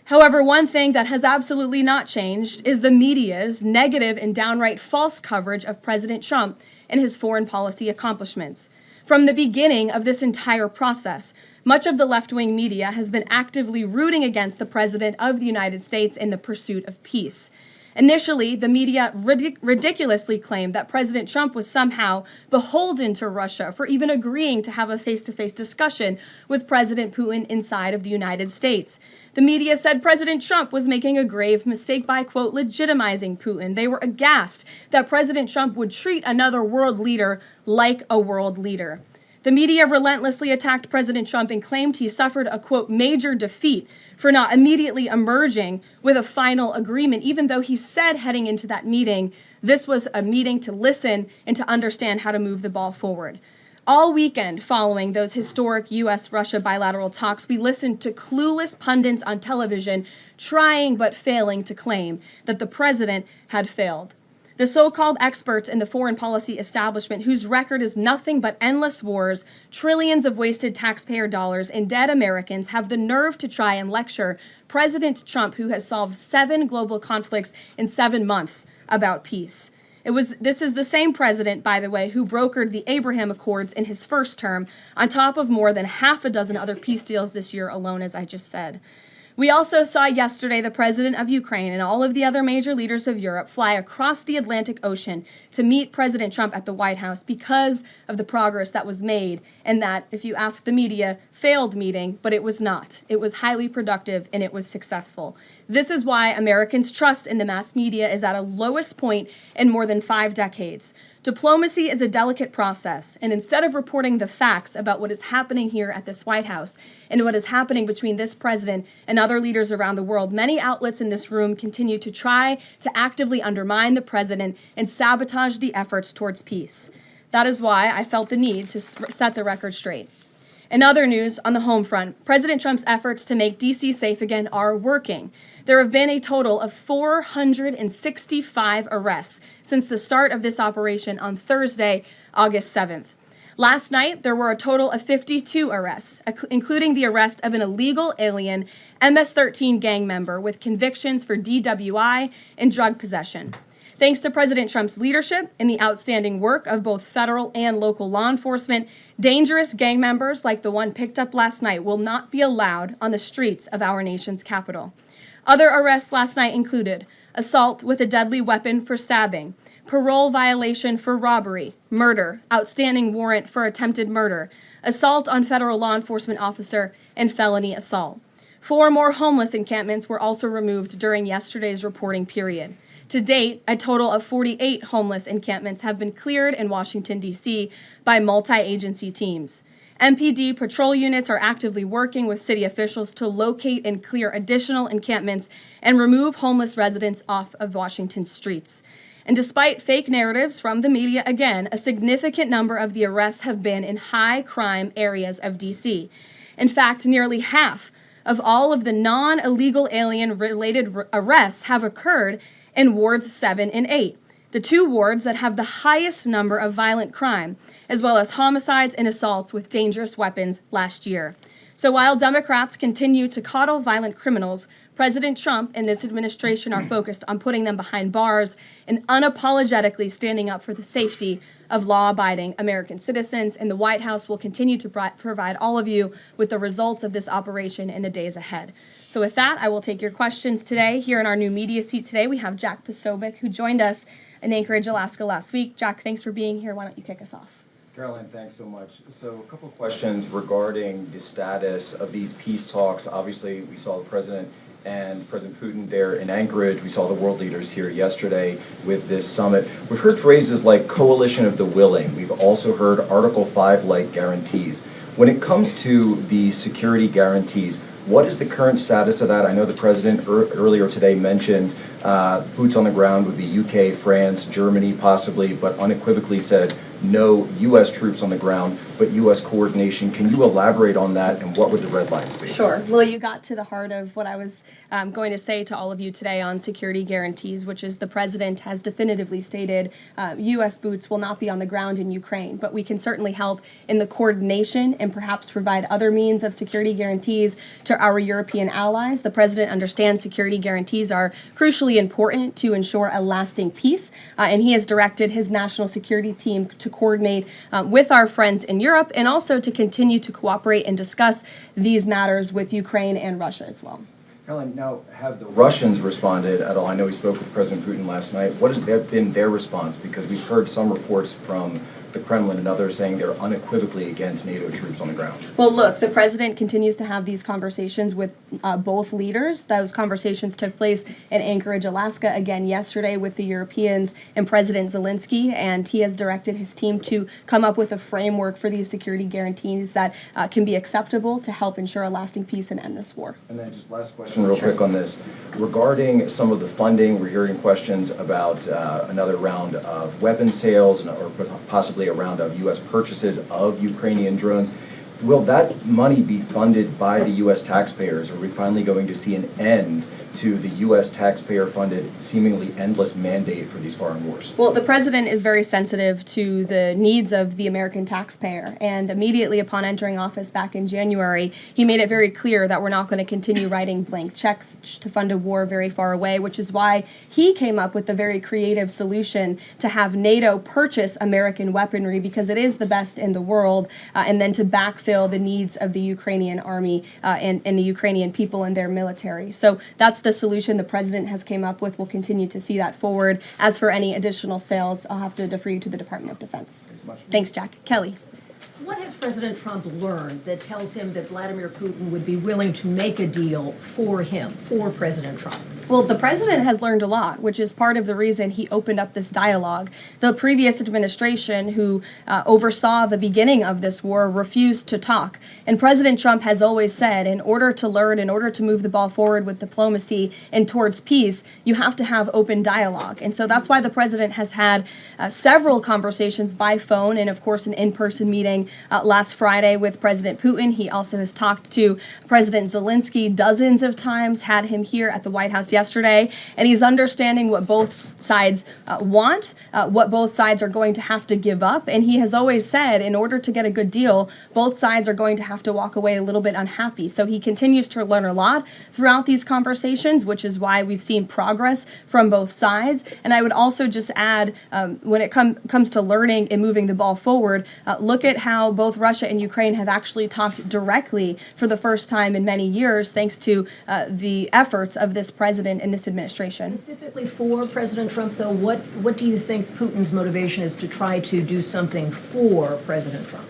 However, one thing that has absolutely not changed is the media's negative and downright false coverage of President Trump and his foreign policy accomplishments. From the beginning of this entire process, much of the left-wing media has been actively rooting against the President of the United States in the pursuit of peace. Initially, the media ridiculously claimed that President Trump was somehow beholden to Russia for even agreeing to have a face-to-face discussion with President Putin inside of the United States. The media said President Trump was making a grave mistake by, quote, legitimizing Putin. They were aghast that President Trump would treat another world leader like a world leader. The media relentlessly attacked President Trump and claimed he suffered a, quote, major defeat for not immediately emerging with a final agreement, even though he said heading into that meeting, this was a meeting to listen and to understand how to move the ball forward. All weekend following those historic U.S.-Russia bilateral talks, we listened to clueless pundits on television trying but failing to claim that the president had failed. The so-called experts in the foreign policy establishment, whose record is nothing but endless wars, trillions of wasted taxpayer dollars, and dead Americans, have the nerve to try and lecture President Trump, who has solved 7 global conflicts in 7 months, about peace. This is the same president, by the way, who brokered the Abraham Accords in his first term, on top of more than half a dozen other peace deals this year alone, as I just said. We also saw yesterday the president of Ukraine and all of the other major leaders of Europe fly across the Atlantic Ocean to meet President Trump at the White House because of the progress that was made, and that, if you ask the media, failed meeting, but it was not. It was highly productive and it was successful. This is why Americans' trust in the mass media is at a lowest point in more than 5 decades. Diplomacy is a delicate process, and instead of reporting the facts about what is happening here at this White House and what is happening between this president and other leaders around the world, many outlets in this room continue to try to actively undermine the president and sabotage the efforts towards peace. That is why I felt the need to set the record straight. In other news, on the home front, President Trump's efforts to make D.C. safe again are working. There have been a total of 465 arrests since the start of this operation on Thursday, August 7th. Last night, there were a total of 52 arrests, including the arrest of an illegal alien MS-13 gang member with convictions for DWI and drug possession. Thanks to President Trump's leadership and the outstanding work of both federal and local law enforcement, dangerous gang members like the one picked up last night will not be allowed on the streets of our nation's capital. Other arrests last night included assault with a deadly weapon for stabbing, parole violation for robbery, murder, outstanding warrant for attempted murder, assault on federal law enforcement officer, and felony assault. 4 more homeless encampments were also removed during yesterday's reporting period. To date, a total of 48 homeless encampments have been cleared in Washington, D.C. by multi-agency teams. MPD patrol units are actively working with city officials to locate and clear additional encampments and remove homeless residents off of Washington's streets. And despite fake narratives from the media, again, a significant number of the arrests have been in high crime areas of D.C. In fact, nearly half of all of the non-illegal alien-related arrests have occurred in wards 7 and 8, the 2 wards that have the highest number of violent crime, as well as homicides and assaults with dangerous weapons last year. So while Democrats continue to coddle violent criminals, President Trump and this administration are focused on putting them behind bars and unapologetically standing up for the safety of law-abiding American citizens. And the White House will continue to provide all of you with the results of this operation in the days ahead. So with that, I will take your questions today. Here in our new media seat today, we have Jack Posobiec, who joined us in Anchorage, Alaska last week. Jack, thanks for being here. Why don't you kick us off? Karoline, thanks so much. So a couple of questions regarding the status of these peace talks. Obviously, we saw the President and President Putin there in Anchorage. We saw the world leaders here yesterday with this summit. We've heard phrases like coalition of the willing. We've also heard Article 5-like guarantees. When it comes to the security guarantees, what is the current status of that? I know the President earlier today mentioned boots on the ground would be UK, France, Germany possibly, but unequivocally said no U.S. troops on the ground, but U.S. coordination. Can you elaborate on that, and what would the red lines be? Sure. Well, you got to the heart of what I was going to say to all of you today on security guarantees, which is the President has definitively stated U.S. boots will not be on the ground in Ukraine, but we can certainly help in the coordination and perhaps provide other means of security guarantees to our European allies. The President understands security guarantees are crucially important to ensure a lasting peace, and he has directed his national security team to coordinate with our friends in Europe and also to continue to cooperate and discuss these matters with Ukraine and Russia as well. Karoline, now have the Russians responded at all? I know we spoke with President Putin last night. What has been their response? Because we've heard some reports from the Kremlin and others saying they're unequivocally against NATO troops on the ground. Well, look, the President continues to have these conversations with both leaders. Those conversations took place in Anchorage, Alaska, again yesterday with the Europeans and President Zelensky, and he has directed his team to come up with a framework for these security guarantees that can be acceptable to help ensure a lasting peace and end this war. And then just last question real quick on this. Regarding some of the funding, we're hearing questions about another round of weapon sales or possibly a round of U.S. purchases of Ukrainian drones. Will that money be funded by the U.S. taxpayers? Are we finally going to see an end to the U.S. taxpayer-funded, seemingly endless mandate for these foreign wars? Well, the President is very sensitive to the needs of the American taxpayer, and immediately upon entering office back in January, he made it very clear that we're not going to continue writing blank checks to fund a war very far away, which is why he came up with the very creative solution to have NATO purchase American weaponry because it is the best in the world, and then to backfill the needs of the Ukrainian army and the Ukrainian people and their military. So that's the solution the President has came up with. We'll continue to see that forward. As for any additional sales, I'll have to defer you to the Department of Defense. Thanks, Jack. Kelly. What has President Trump learned that tells him that Vladimir Putin would be willing to make a deal for him, for President Trump? Well, the President has learned a lot, which is part of the reason he opened up this dialogue. The previous administration, who oversaw the beginning of this war, refused to talk. And President Trump has always said, in order to learn, in order to move the ball forward with diplomacy and towards peace, you have to have open dialogue. And so that's why the President has had several conversations by phone and, of course, an in-person meeting last Friday with President Putin. He also has talked to President Zelensky dozens of times, had him here at the White House yesterday, and he's understanding what both sides want, what both sides are going to have to give up. And he has always said, in order to get a good deal, both sides are going to have to walk away a little bit unhappy. So he continues to learn a lot throughout these conversations, which is why we've seen progress from both sides. And I would also just add, when it comes to learning and moving the ball forward, look at how both Russia and Ukraine have actually talked directly for the first time in many years, thanks to the efforts of this president and this administration. Specifically for President Trump, though, what do you think Putin's motivation is to try to do something for President Trump,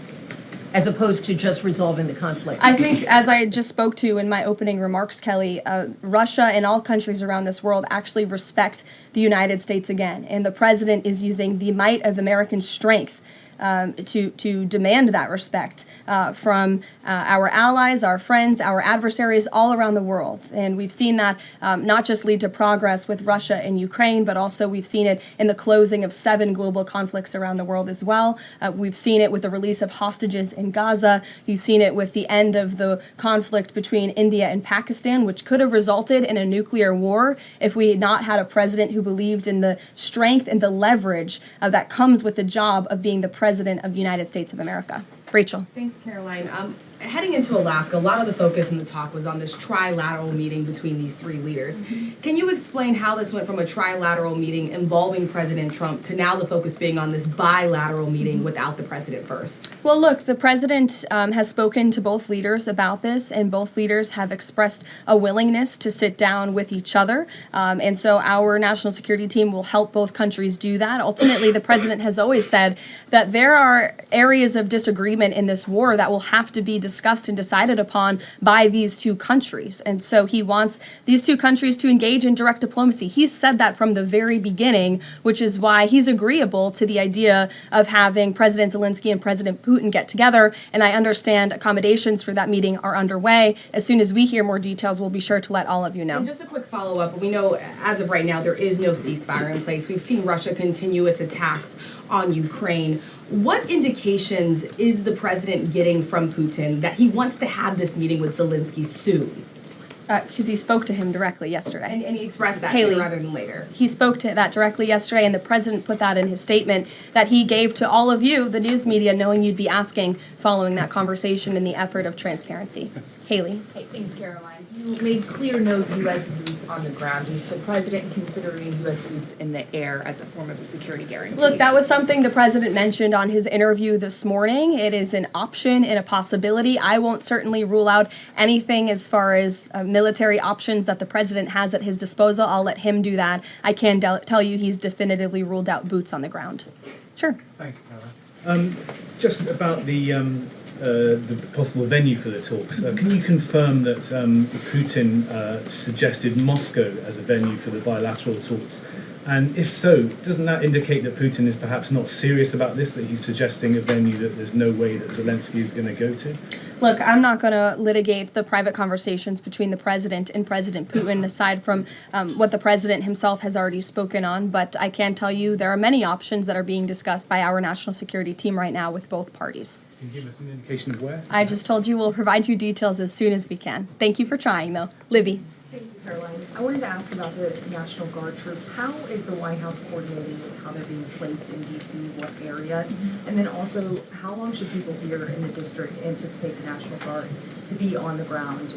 as opposed to just resolving the conflict? I think, as I just spoke to in my opening remarks, Kelly, Russia and all countries around this world actually respect the United States again. And the president is using the might of American strength to demand that respect from our allies, our friends, our adversaries all around the world. And we've seen that not just lead to progress with Russia and Ukraine, but also we've seen it in the closing of 7 global conflicts around the world as well. We've seen it with the release of hostages in Gaza. You've seen it with the end of the conflict between India and Pakistan, which could have resulted in a nuclear war if we had not had a president who believed in the strength and the leverage that comes with the job of being the president of the United States of America. Rachel. Thanks, Caroline. Heading into Alaska, a lot of the focus in the talk was on this trilateral meeting between these 3 leaders. Can you explain how this went from a trilateral meeting involving President Trump to now the focus being on this bilateral meeting without the president first? Well, look, the president has spoken to both leaders about this, and both leaders have expressed a willingness to sit down with each other. And so our national security team will help both countries do that. Ultimately, the president has always said that there are areas of disagreement in this war that will have to be discussed and decided upon by these 2 countries. And so he wants these 2 countries to engage in direct diplomacy. He's said that from the very beginning, which is why he's agreeable to the idea of having President Zelensky and President Putin get together. And I understand accommodations for that meeting are underway. As soon as we hear more details, we'll be sure to let all of you know. And just a quick follow-up. We know as of right now there is no ceasefire in place. We've seen Russia continue its attacks on Ukraine. What indications is the president getting from Putin that he wants to have this meeting with Zelensky soon? Because he spoke to him directly yesterday. And he expressed that Haley, sooner rather than later. He spoke to that directly yesterday, and the president put that in his statement that he gave to all of you, the news media, knowing you'd be asking following that conversation in the effort of transparency. Haley. Hey, thanks, Caroline. You made clear no U.S. boots on the ground. Is the president considering U.S. boots in the air as a form of a security guarantee? Look, that was something the president mentioned on his interview this morning. It is an option and a possibility. I won't certainly rule out anything as far as military options that the president has at his disposal. I'll let him do that. I can tell you he's definitively ruled out boots on the ground. Sure. Thanks, Caroline. Just about the possible venue for the talks. Can you confirm that Putin suggested Moscow as a venue for the bilateral talks? And if so, doesn't that indicate that Putin is perhaps not serious about this, that he's suggesting a venue that there's no way that Zelensky is going to go to? Look, I'm not going to litigate the private conversations between the president and President Putin, aside from what the president himself has already spoken on. But I can tell you there are many options that are being discussed by our national security team right now with both parties. Can you give us an indication of where? I just told you we'll provide you details as soon as we can. Thank you for trying, though. Libby. Thank you, Caroline. I wanted to ask about the National Guard troops. How is the White House coordinating with how they're being placed in D.C., what areas? And then also, how long should people here in the district anticipate the National Guard to be on the ground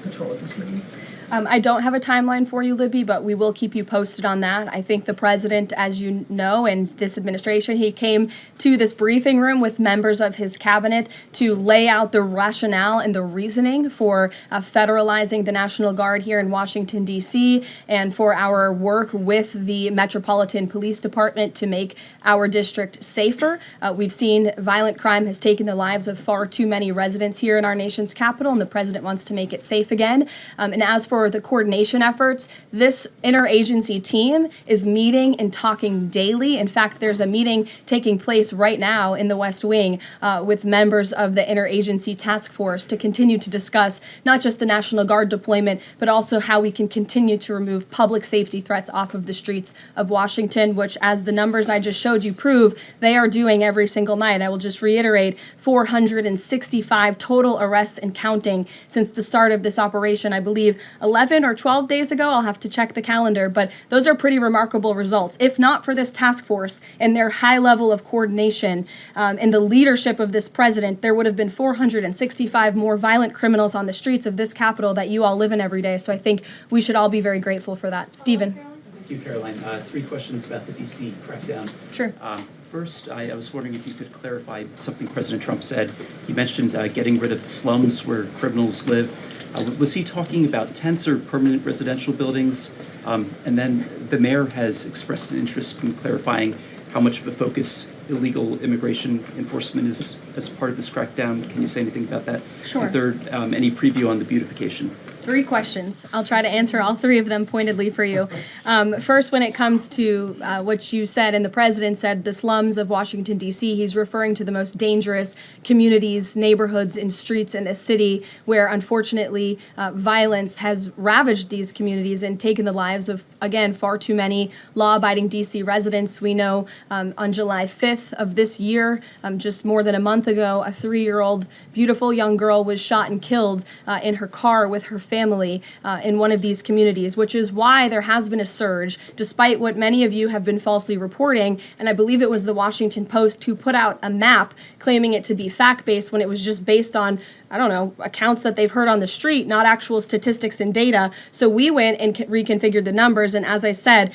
patrolling the streets? I don't have a timeline for you, Libby, but we will keep you posted on that. I think the president, as you know, and this administration, he came to this briefing room with members of his cabinet to lay out the rationale and the reasoning for federalizing the National Guard here in Washington, D.C., and for our work with the Metropolitan Police Department to make our district safer. We've seen violent crime has taken the lives of far too many residents here in our nation's capital, and the president wants to make it safe again. And as for the coordination efforts, this interagency team is meeting and talking daily. In fact, there's a meeting taking place right now in the West Wing with members of the interagency task force to continue to discuss not just the National Guard deployment, but also how we can continue to remove public safety threats off of the streets of Washington, which, as the numbers I just showed you prove, they are doing every single night. I will just reiterate, 465 total arrests and counting since the start of this operation. I believe 11 or 12 days ago. I'll have to check the calendar, but those are pretty remarkable results. If not for this task force and their high level of coordination and the leadership of this president, there would have been 465 more violent criminals on the streets of this capital that you all live in every day. So I think we should all be very grateful for that. Stephen. Thank you, Caroline. 3 questions about the D.C. crackdown. Sure. First, I was wondering if you could clarify something President Trump said. He mentioned getting rid of the slums where criminals live. Was he talking about tents or permanent residential buildings? And then the mayor has expressed an interest in clarifying how much of a focus illegal immigration enforcement is as part of this crackdown. Can you say anything about that? Sure. And third, any preview on the beautification? 3 questions. I'll try to answer all 3 of them pointedly for you. First, when it comes to what you said, and the president said, the slums of Washington, D.C., he's referring to the most dangerous communities, neighborhoods, and streets in this city where, unfortunately, violence has ravaged these communities and taken the lives of, again, far too many law-abiding D.C. residents. We know on July 5th of this year, just more than a month ago, a 3-year-old beautiful young girl was shot and killed in her car with her family in one of these communities, which is why there has been a surge, despite what many of you have been falsely reporting. And I believe it was the Washington Post who put out a map claiming it to be fact-based when it was just based on, I don't know, accounts that they've heard on the street, not actual statistics and data. So we went and reconfigured the numbers. And as I said,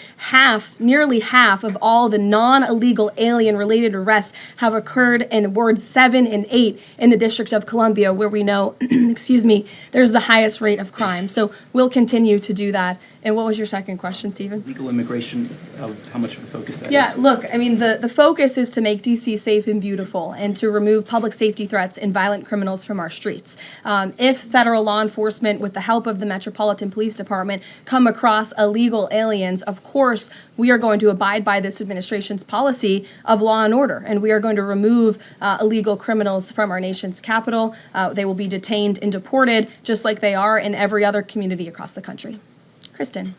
nearly half of all the non-illegal alien-related arrests have occurred in wards 7 and 8 in the District of Columbia, where we know, excuse me, there's the highest rate of crime. So we'll continue to do that. And what was your second question, Stephen? Legal immigration, how much of a focus that is? Yeah, look, I mean, the focus is to make D.C. safe and beautiful and to remove public safety threats and violent criminals from our streets. If federal law enforcement, with the help of the Metropolitan Police Department, come across illegal aliens, of course, we are going to abide by this administration's policy of law and order, and we are going to remove illegal criminals from our nation's capital. They will be detained and deported, just like they are in every other community across the country. Kristen.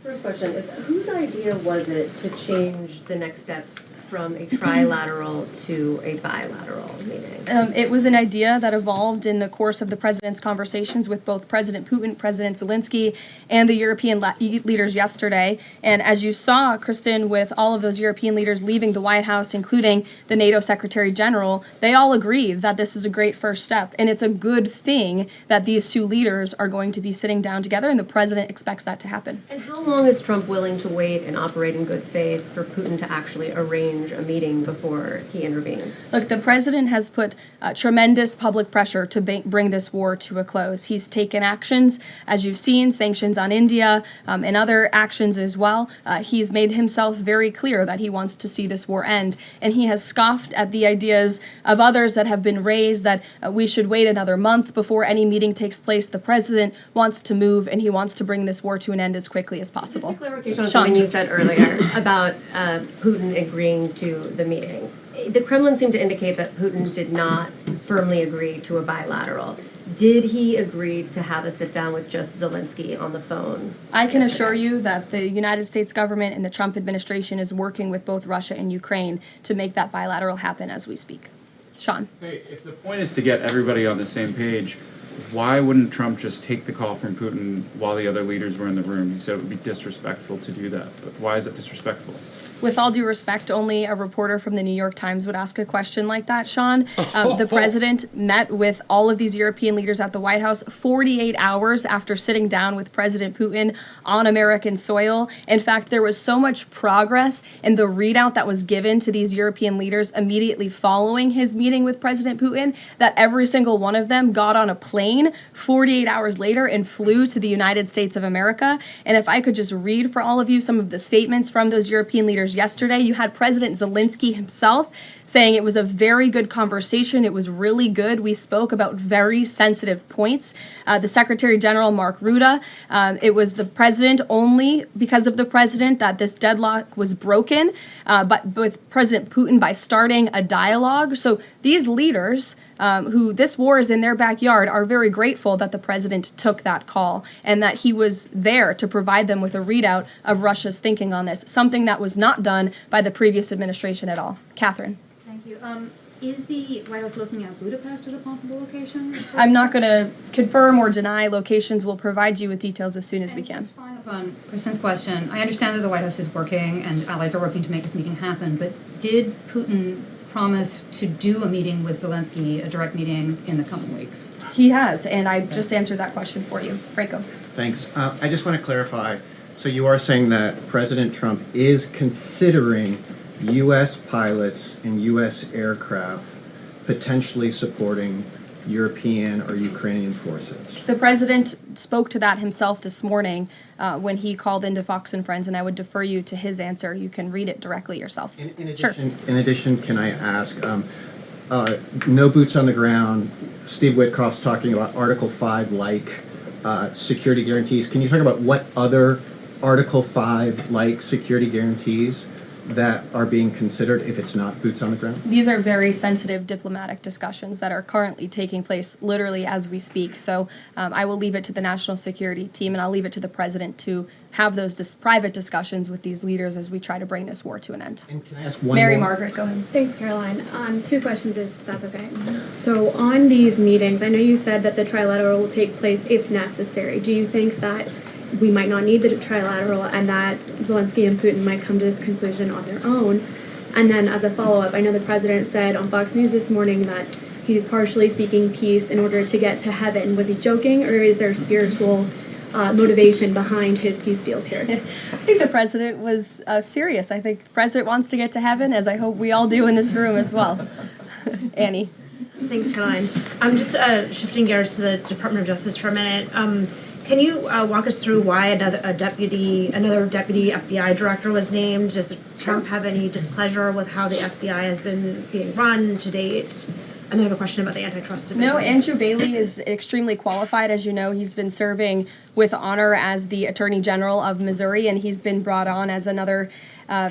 First question is, whose idea was it to change the next steps from a trilateral to a bilateral meeting? It was an idea that evolved in the course of the president's conversations with both President Putin, President Zelensky, and the European leaders yesterday. And as you saw, Kristen, with all of those European leaders leaving the White House, including the NATO Secretary General, they all agreed that this is a great first step. And it's a good thing that these 2 leaders are going to be sitting down together, and the president expects that to happen. And how long is Trump willing to wait and operate in good faith for Putin to actually arrange a meeting before he intervenes? Look, the president has put tremendous public pressure to bring this war to a close. He's taken actions, as you've seen, sanctions on India and other actions as well. He's made himself very clear that he wants to see this war end, and he has scoffed at the ideas of others that have been raised that we should wait another month before any meeting takes place. The president wants to move, and he wants to bring this war to an end as quickly as possible. Just a clarification on something you said earlier about Putin agreeing to the meeting. The Kremlin seemed to indicate that Putin did not firmly agree to a bilateral. Did he agree to have a sit down with just Zelensky on the phone? I can assure you that the United States government and the Trump administration is working with both Russia and Ukraine to make that bilateral happen as we speak. Sean. Hey, if the point is to get everybody on the same page, why wouldn't Trump just take the call from Putin while the other leaders were in the room? He said it would be disrespectful to do that. But why is it disrespectful? With all due respect, only a reporter from the New York Times would ask a question like that, Sean. The president met with all of these European leaders at the White House 48 hours after sitting down with President Putin on American soil. In fact, there was so much progress in the readout that was given to these European leaders immediately following his meeting with President Putin that every single one of them got on a plane 48 hours later and flew to the United States of America. And if I could just read for all of you some of the statements from those European leaders yesterday, you had President Zelensky himself saying it was a very good conversation. It was really good. We spoke about very sensitive points. The Secretary General, Mark Rutte, it was the president, only because of the president, that this deadlock was broken, but with President Putin by starting a dialogue. So these leaders, who this war is in their backyard, are very grateful that the president took that call and that he was there to provide them with a readout of Russia's thinking on this, something that was not done by the previous administration at all. Catherine. Thank you. Is the White House looking at Budapest as a possible location? I'm not going to confirm or deny locations. We'll provide you with details as soon as we can. On Kristen's question, I understand that the White House is working and allies are working to make this meeting happen, but did Putin promise to do a meeting with Zelensky, a direct meeting, in the coming weeks? He has, and I just answered that question for you. Franco. Thanks. I just want to clarify. So you are saying that President Trump is considering U.S. pilots and U.S. aircraft potentially supporting European or Ukrainian forces? The president spoke to that himself this morning when he called into Fox and Friends, and I would defer you to his answer. You can read it directly yourself. In addition, can I ask, no boots on the ground, Steve Witkoff's talking about Article 5-like security guarantees. Can you talk about what other Article 5-like security guarantees that are being considered if it's not boots on the ground? These are very sensitive diplomatic discussions that are currently taking place literally as we speak. So I will leave it to the national security team, and I'll leave it to the president to have those private discussions with these leaders as we try to bring this war to an end. And can I ask one Mary more? Margaret, go ahead. Thanks, Caroline. Two questions, if that's okay. So on these meetings, I know you said that the trilateral will take place if necessary. Do you think that we might not need the trilateral and that Zelensky and Putin might come to this conclusion on their own? And then as a follow-up, I know the president said on Fox News this morning that he's partially seeking peace in order to get to heaven. Was he joking, or is there spiritual motivation behind his peace deals here? I think the president was serious. I think the president wants to get to heaven, as I hope we all do in this room as well. Annie. Thanks, Caroline. I'm just shifting gears to the Department of Justice for a minute. Can you walk us through why another deputy FBI director was named? Does Trump have any displeasure with how the FBI has been being run to date? And then I have a question about the antitrust division. No, Andrew Bailey is extremely qualified. As you know, he's been serving with honor as the Attorney General of Missouri, and he's been brought on as another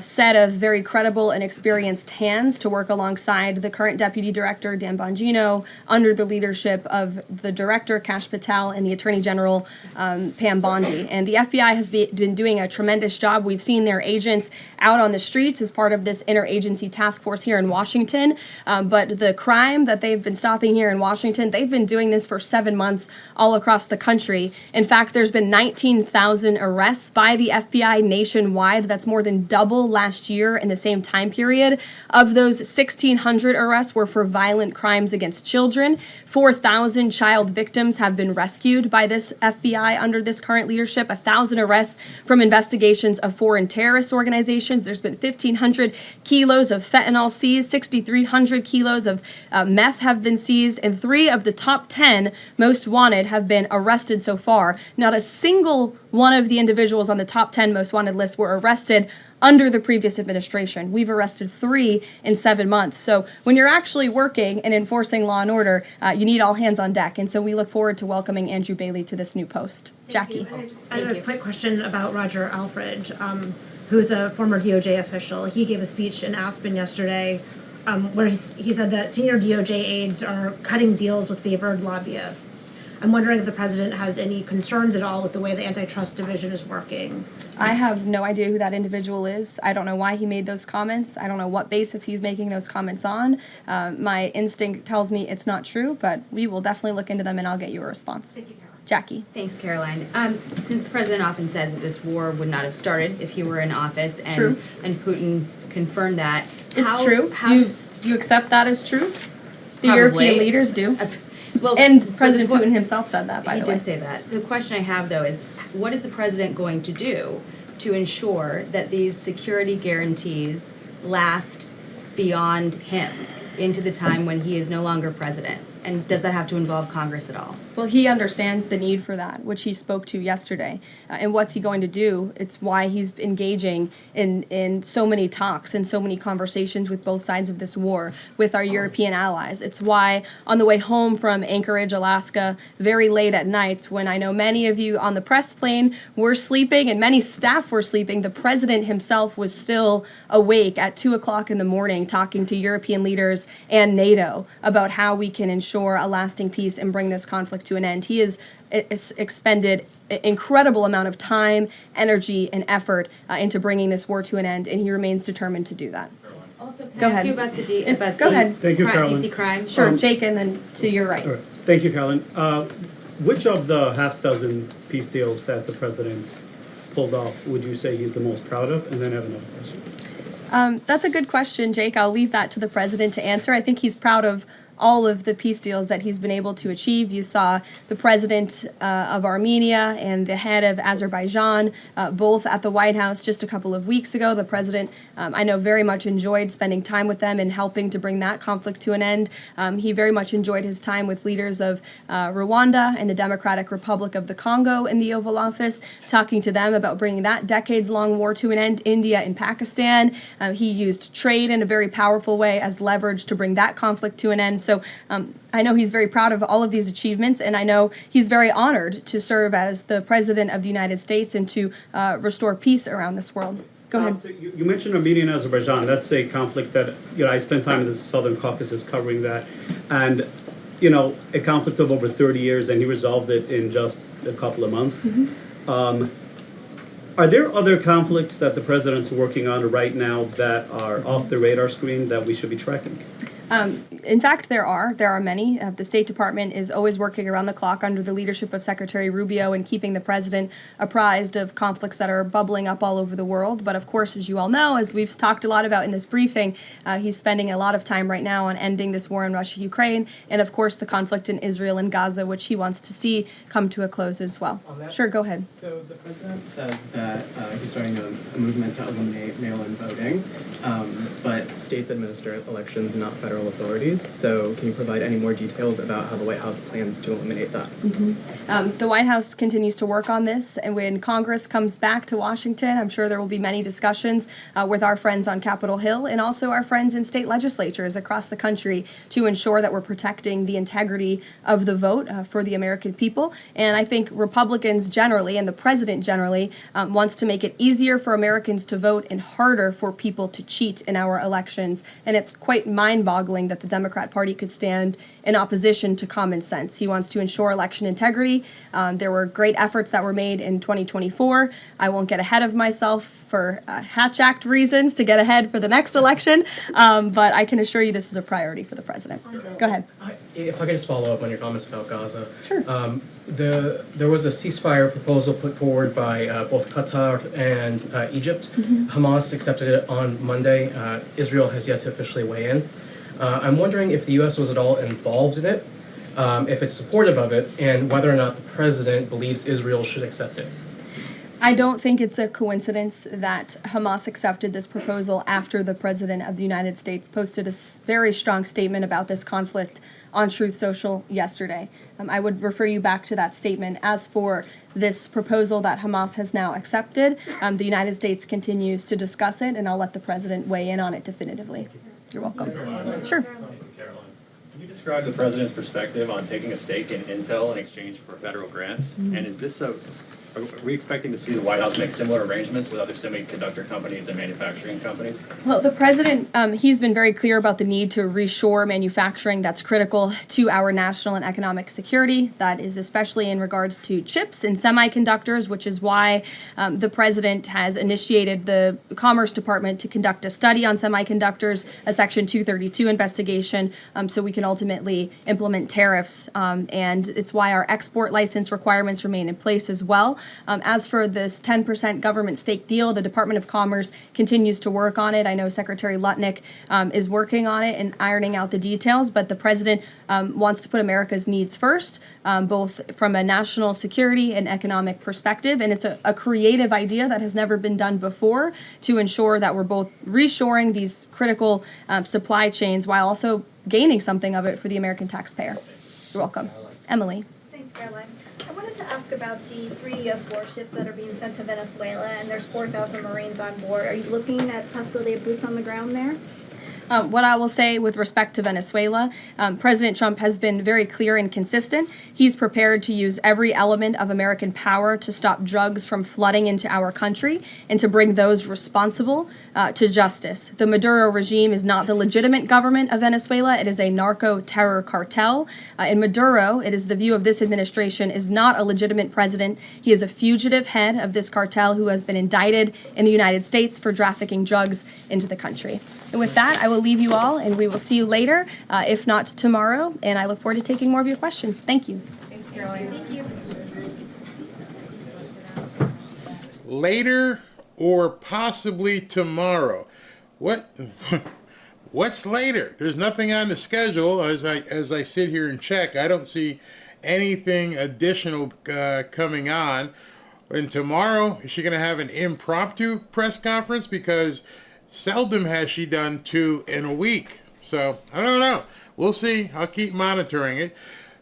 set of very credible and experienced hands to work alongside the current Deputy Director, Dan Bongino, under the leadership of the Director, Kash Patel, and the Attorney General, Pam Bondi. And the FBI has been doing a tremendous job. We've seen their agents out on the streets as part of this interagency task force here in Washington. But the crime that they've been stopping here in Washington, they've been doing this for 7 months all across the country. In fact, there's been 19,000 arrests by the FBI nationwide. That's more than double last year in the same time period. Of those, 1,600 arrests were for violent crimes against children. 4,000 child victims have been rescued by this FBI under this current leadership. 1,000 arrests from investigations of foreign terrorist organizations. There's been 1,500 kilos of fentanyl seized. 6,300 kilos of meth have been seized. And 3 of the top 10 most wanted have been arrested so far. Not a single one of the individuals on the top 10 most wanted list were arrested under the previous administration. We've arrested 3 in 7 months. So when you're actually working and enforcing law and order, you need all hands on deck. And so we look forward to welcoming Andrew Bailey to this new post. Jackie. I have a quick question about Roger Alfred, who's a former DOJ official. He gave a speech in Aspen yesterday where he said that senior DOJ aides are cutting deals with favored lobbyists. I'm wondering if the president has any concerns at all with the way the antitrust division is working. I have no idea who that individual is. I don't know why he made those comments. I don't know what basis he's making those comments on. My instinct tells me it's not true, but we will definitely look into them and I'll get you a response. Thank you, Caroline. Jackie. Thanks, Caroline. Since the president often says that this war would not have started if he were in office, and True. and Putin confirmed that. It's true. Do you accept that as truth? The Probably. European leaders do. Well, and President Putin himself said that, by the way. He did say that. The question I have, though, is what is the president going to do to ensure that these security guarantees last beyond him into the time when he is no longer president? And does that have to involve Congress at all? Well, he understands the need for that, which he spoke to yesterday. And what's he going to do? It's why he's engaging in so many talks and so many conversations with both sides of this war with our European allies. It's why on the way home from Anchorage, Alaska, very late at night, when I know many of you on the press plane were sleeping and many staff were sleeping, the president himself was still awake at 2 o'clock in the morning talking to European leaders and NATO about how we can ensure a lasting peace and bring this conflict to an end. He has expended an incredible amount of time, energy, and effort into bringing this war to an end, and he remains determined to do that. Also, can Go I ask ahead. you about the Go ahead. Thank you, Caroline. DC crime? Sure, Jake, and then to your right. All right. Thank you, Caroline. Which of the half dozen peace deals that the president's pulled off would you say he's the most proud of? And then I have another question. That's a good question, Jake. I'll leave that to the president to answer. I think he's proud of all of the peace deals that he's been able to achieve. You saw the president of Armenia and the head of Azerbaijan both at the White House just a couple of weeks ago. The president, I know, very much enjoyed spending time with them and helping to bring that conflict to an end. He very much enjoyed his time with leaders of Rwanda and the Democratic Republic of the Congo in the Oval Office, talking to them about bringing that decades-long war to an end. India and Pakistan. He used trade in a very powerful way as leverage to bring that conflict to an end. So I know he's very proud of all of these achievements, and I know he's very honored to serve as the President of the United States and to restore peace around this world. Go ahead. So you mentioned Armenia and Azerbaijan. That's a conflict that, I spent time in the Southern Caucasus covering that. And, a conflict of over 30 years, and he resolved it in just a couple of months. Are there other conflicts that the president's working on right now that are off the radar screen that we should be tracking? In fact, there are many. The State Department is always working around the clock under the leadership of Secretary Rubio and keeping the president apprised of conflicts that are bubbling up all over the world. But of course, as you all know, as we've talked a lot about in this briefing, he's spending a lot of time right now on ending this war in Russia-Ukraine, and of course the conflict in Israel and Gaza, which he wants to see come to a close as well. Sure, go ahead. So the president says that he's starting a movement to eliminate mail-in voting, but states administer elections, not federal authorities. So can you provide any more details about how the White House plans to eliminate that? The White House continues to work on this, and when Congress comes back to Washington, I'm sure there will be many discussions with our friends on Capitol Hill and also our friends in state legislatures across the country to ensure that we're protecting the integrity of the vote for the American people. And I think Republicans generally, and the president generally, wants to make it easier for Americans to vote and harder for people to cheat in our elections. And it's quite mind-boggling that the Democrat Party could stand in opposition to common sense. He wants to ensure election integrity. There were great efforts that were made in 2024. I won't get ahead of myself for Hatch Act reasons to get ahead for the next election, but I can assure you this is a priority for the president. Go ahead. If I could just follow up on your comments about Gaza. Sure. There was a ceasefire proposal put forward by both Qatar and Egypt. Hamas accepted it on Monday. Israel has yet to officially weigh in. I'm wondering if the U.S. was at all involved in it, if it's supportive of it, and whether or not the president believes Israel should accept it. I don't think it's a coincidence that Hamas accepted this proposal after the President of the United States posted a very strong statement about this conflict on Truth Social yesterday. I would refer you back to that statement. As for this proposal that Hamas has now accepted, the United States continues to discuss it, and I'll let the President weigh in on it definitively. You're welcome. Sure. Caroline, can you describe the president's perspective on taking a stake in Intel in exchange for federal grants? And is this are we expecting to see the White House make similar arrangements with other semiconductor companies and manufacturing companies? Well, the president, he's been very clear about the need to reshore manufacturing that's critical to our national and economic security. That is especially in regards to chips and semiconductors, which is why the president has initiated the Commerce Department to conduct a study on semiconductors, a Section 232 investigation, so we can ultimately implement tariffs. And it's why our export license requirements remain in place as well. As for this 10% government stake deal, the Department of Commerce continues to work on it. I know Secretary Lutnick is working on it and ironing out the details, but the president wants to put America's needs first, both from a national security and economic perspective. And it's a creative idea that has never been done before to ensure that we're both reshoring these critical supply chains while also gaining something of it for the American taxpayer. You're welcome. Emily. Thanks, Caroline. I wanted to ask about the 3 U.S. warships that are being sent to Venezuela, and there's 4,000 Marines on board. Are you looking at possibility of boots on the ground there? What I will say with respect to Venezuela, President Trump has been very clear and consistent. He's prepared to use every element of American power to stop drugs from flooding into our country and to bring those responsible to justice. The Maduro regime is not the legitimate government of Venezuela. It is a narco-terror cartel. In Maduro, it is the view of this administration, is not a legitimate president. He is a fugitive head of this cartel who has been indicted in the United States for trafficking drugs into the country. And with that, I will leave you all, and we will see you later, if not tomorrow. And I look forward to taking more of your questions. Thank you. Thanks, Karoline. Thank you. Later or possibly tomorrow. What's later? There's nothing on the schedule as I sit here and check. I don't see anything additional coming on. And tomorrow, is she going to have an impromptu press conference? Because seldom has she done 2 in a week. So, I don't know. We'll see. I'll keep monitoring it.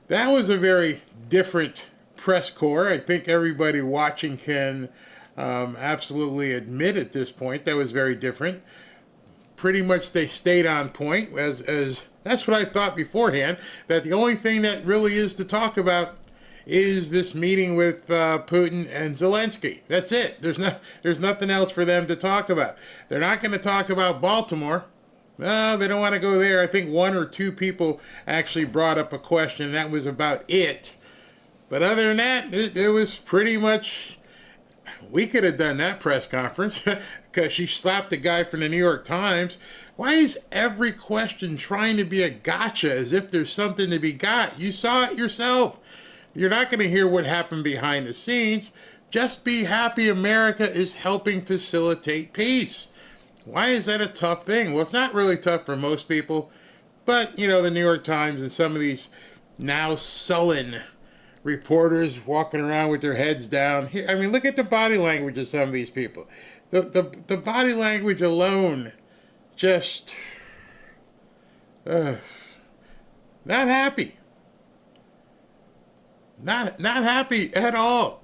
That was a very different press corps. I think everybody watching can absolutely admit at this point that was very different. Pretty much they stayed on point, as that's what I thought beforehand, that the only thing that really is to talk about is this meeting with Putin and Zelensky. That's it. There's nothing else for them to talk about. They're not going to talk about Baltimore. No, they don't want to go there. I think 1 or 2 people actually brought up a question, and that was about it. But other than that, it was pretty much, we could have done that press conference because she slapped the guy from the New York Times. Why is every question trying to be a gotcha as if there's something to be got? You saw it yourself. You're not going to hear what happened behind the scenes. Just be happy America is helping facilitate peace. Why is that a tough thing? Well, it's not really tough for most people, but, you know, the New York Times and some of these now sullen reporters walking around with their heads down. Here, I mean, look at the body language of some of these people. The body language alone, just not happy. Not happy at all,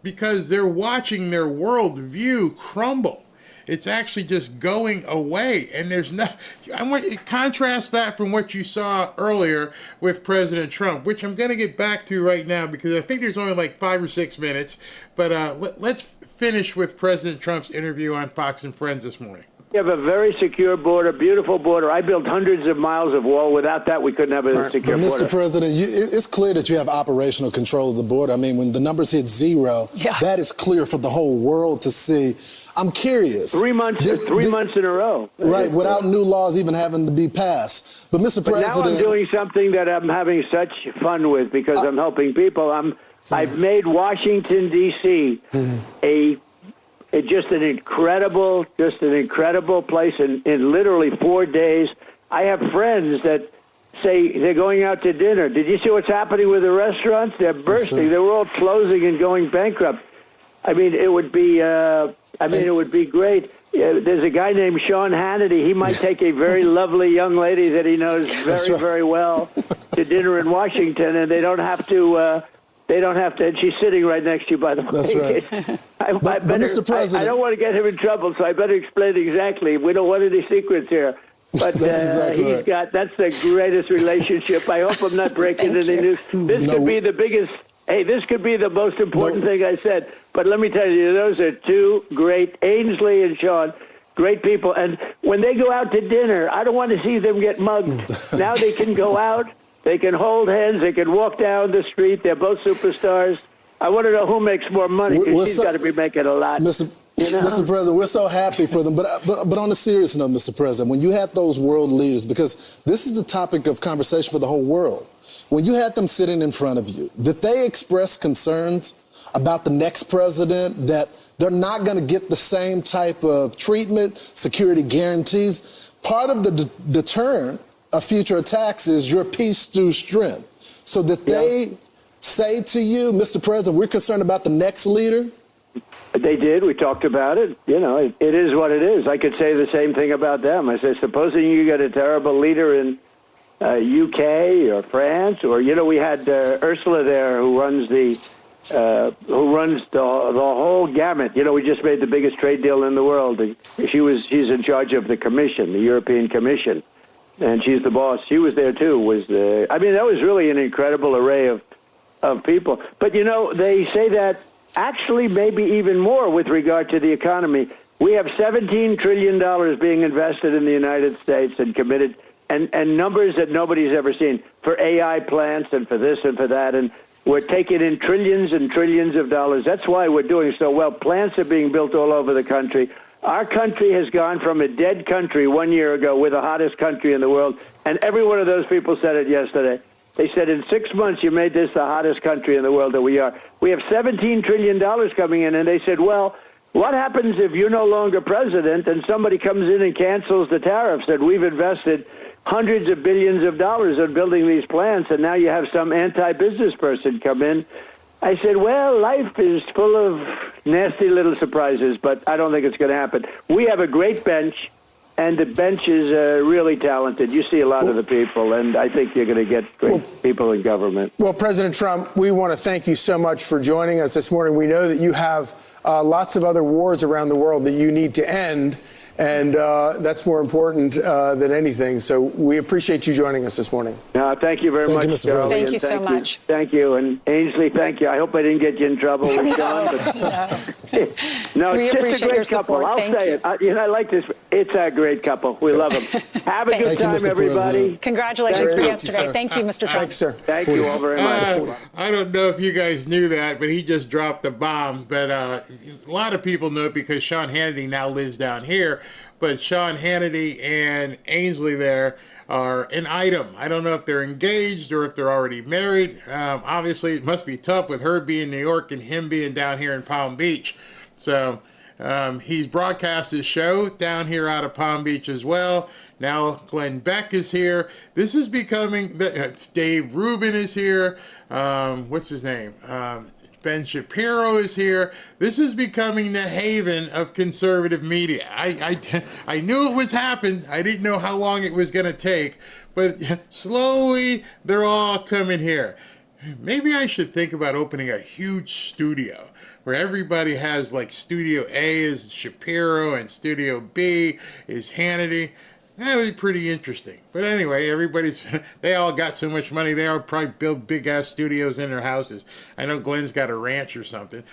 because they're watching their worldview crumble. It's actually just going away, and there's not. I want to contrast that from what you saw earlier with President Trump, which I'm going to get back to right now because I think there's only like 5 or 6 minutes. But let's finish with President Trump's interview on Fox and Friends this morning. We have a very secure border, beautiful border. I built hundreds of miles of wall. Without that, we couldn't have a secure Mr. border. President, it's clear that you have operational control of the border. I mean, when the numbers hit 0, that is clear for the whole world to see. I'm curious. 3 months in a row. Right, without new laws even having to be passed. But, Mr. President... now I'm doing something that I'm having such fun with because I'm helping people. I've made Washington, D.C. Just an incredible place in literally 4 days. I have friends that say they're going out to dinner. Did you see what's happening with the restaurants? They're bursting. They were all closing and going bankrupt. I mean, it would be. It would be great. There's a guy named Sean Hannity. He might take a very lovely young lady that he knows very well to dinner in Washington, and they don't have to. And she's sitting right next to you, by the way. That's right. But Mr. President, I don't want to get him in trouble, so I better explain exactly. We don't want any secrets here. But exactly that's the greatest relationship. I hope I'm not breaking any news. This could be the biggest. Hey, this could be the most important thing I said. But let me tell you, those are 2 great, Ainsley and Sean, great people. And when they go out to dinner, I don't want to see them get mugged. Now they can go out. They can hold hands. They can walk down the street. They're both superstars. I want to know who makes more money because she's got to be making a lot. Mr. President, we're so happy for them. But on a serious note, Mr. President, when you had those world leaders, because this is the topic of conversation for the whole world, when you had them sitting in front of you, did they express concerns about the next president, that they're not going to get the same type of treatment, security guarantees? Part of the deterrent of future attacks is your peace through strength. So that they say to you, Mr. President, we're concerned about the next leader? They did. We talked about it. You know, it is what it is. I could say the same thing about them. I said, supposing you get a terrible leader in UK or France, or, you know, we had Ursula there who runs the who runs the whole gamut. You know, we just made the biggest trade deal in the world. She's in charge of the Commission, the European Commission, and she's the boss. She was there too. I mean, that was really an incredible array of people. But you know, they say that actually maybe even more with regard to the economy. We have $17 trillion being invested in the United States and committed, and numbers that nobody's ever seen for AI plants and for this and for that. And we're taking in trillions and trillions of dollars. That's why we're doing so well. Plants are being built all over the country. Our country has gone from a dead country 1 year ago. We're the hottest country in the world. And every one of those people said it yesterday. They said, in 6 months, you made this the hottest country in the world that we are. We have $17 trillion coming in. And they said, well, what happens if you're no longer president and somebody comes in and cancels the tariffs? And we've invested hundreds of billions of dollars on building these plants, and now you have some anti-business person come in. I said, well, life is full of nasty little surprises, but I don't think it's going to happen. We have a great bench, and the bench is really talented. You see a lot of the people, and I think you're going to get great people in government. Well, President Trump, we want to thank you so much for joining us this morning. We know that you have lots of other wars around the world that you need to end, and that's more important than anything. So we appreciate you joining us this morning. Thank you very much, Mr. President. Thank you so much. Thank you. And Ainsley, thank you. I hope I didn't get you in trouble with John. No, We it's just appreciate a great your couple. support. I'll Thank say you. it. You know, I like this. It's a great couple. We love them. Have a good Thank you, time, Mr. everybody. President. Congratulations for Thank you, yesterday. sir. Thank you, Mr. Trump. Thanks, sir. Thank you all very much. I don't know if you guys knew that, but he just dropped the bomb. But a lot of people know it because Sean Hannity now lives down here. But Sean Hannity and Ainsley there are an item. I don't know if they're engaged or if they're already married. Obviously, it must be tough with her being in New York and him being down here in Palm Beach. So he's broadcast his show down here out of Palm Beach as well. Now Glenn Beck is here. This is becoming, Dave Rubin is here. What's his name? Ben Shapiro is here. This is becoming the haven of conservative media. I knew it was happening. I didn't know how long it was going to take, but slowly they're all coming here. Maybe I should think about opening a huge studio where everybody has, like, Studio A is Shapiro and Studio B is Hannity. That would be pretty interesting. But anyway, they all got so much money, they all probably build big-ass studios in their houses. I know Glenn's got a ranch or something.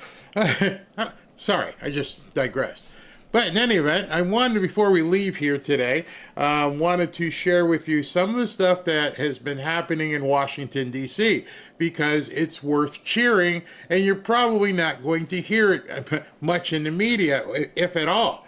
Sorry, I just digressed. But in any event, I wanted, before we leave here today, wanted to share with you some of the stuff that has been happening in Washington, D.C., because it's worth cheering, and you're probably not going to hear it much in the media, if at all.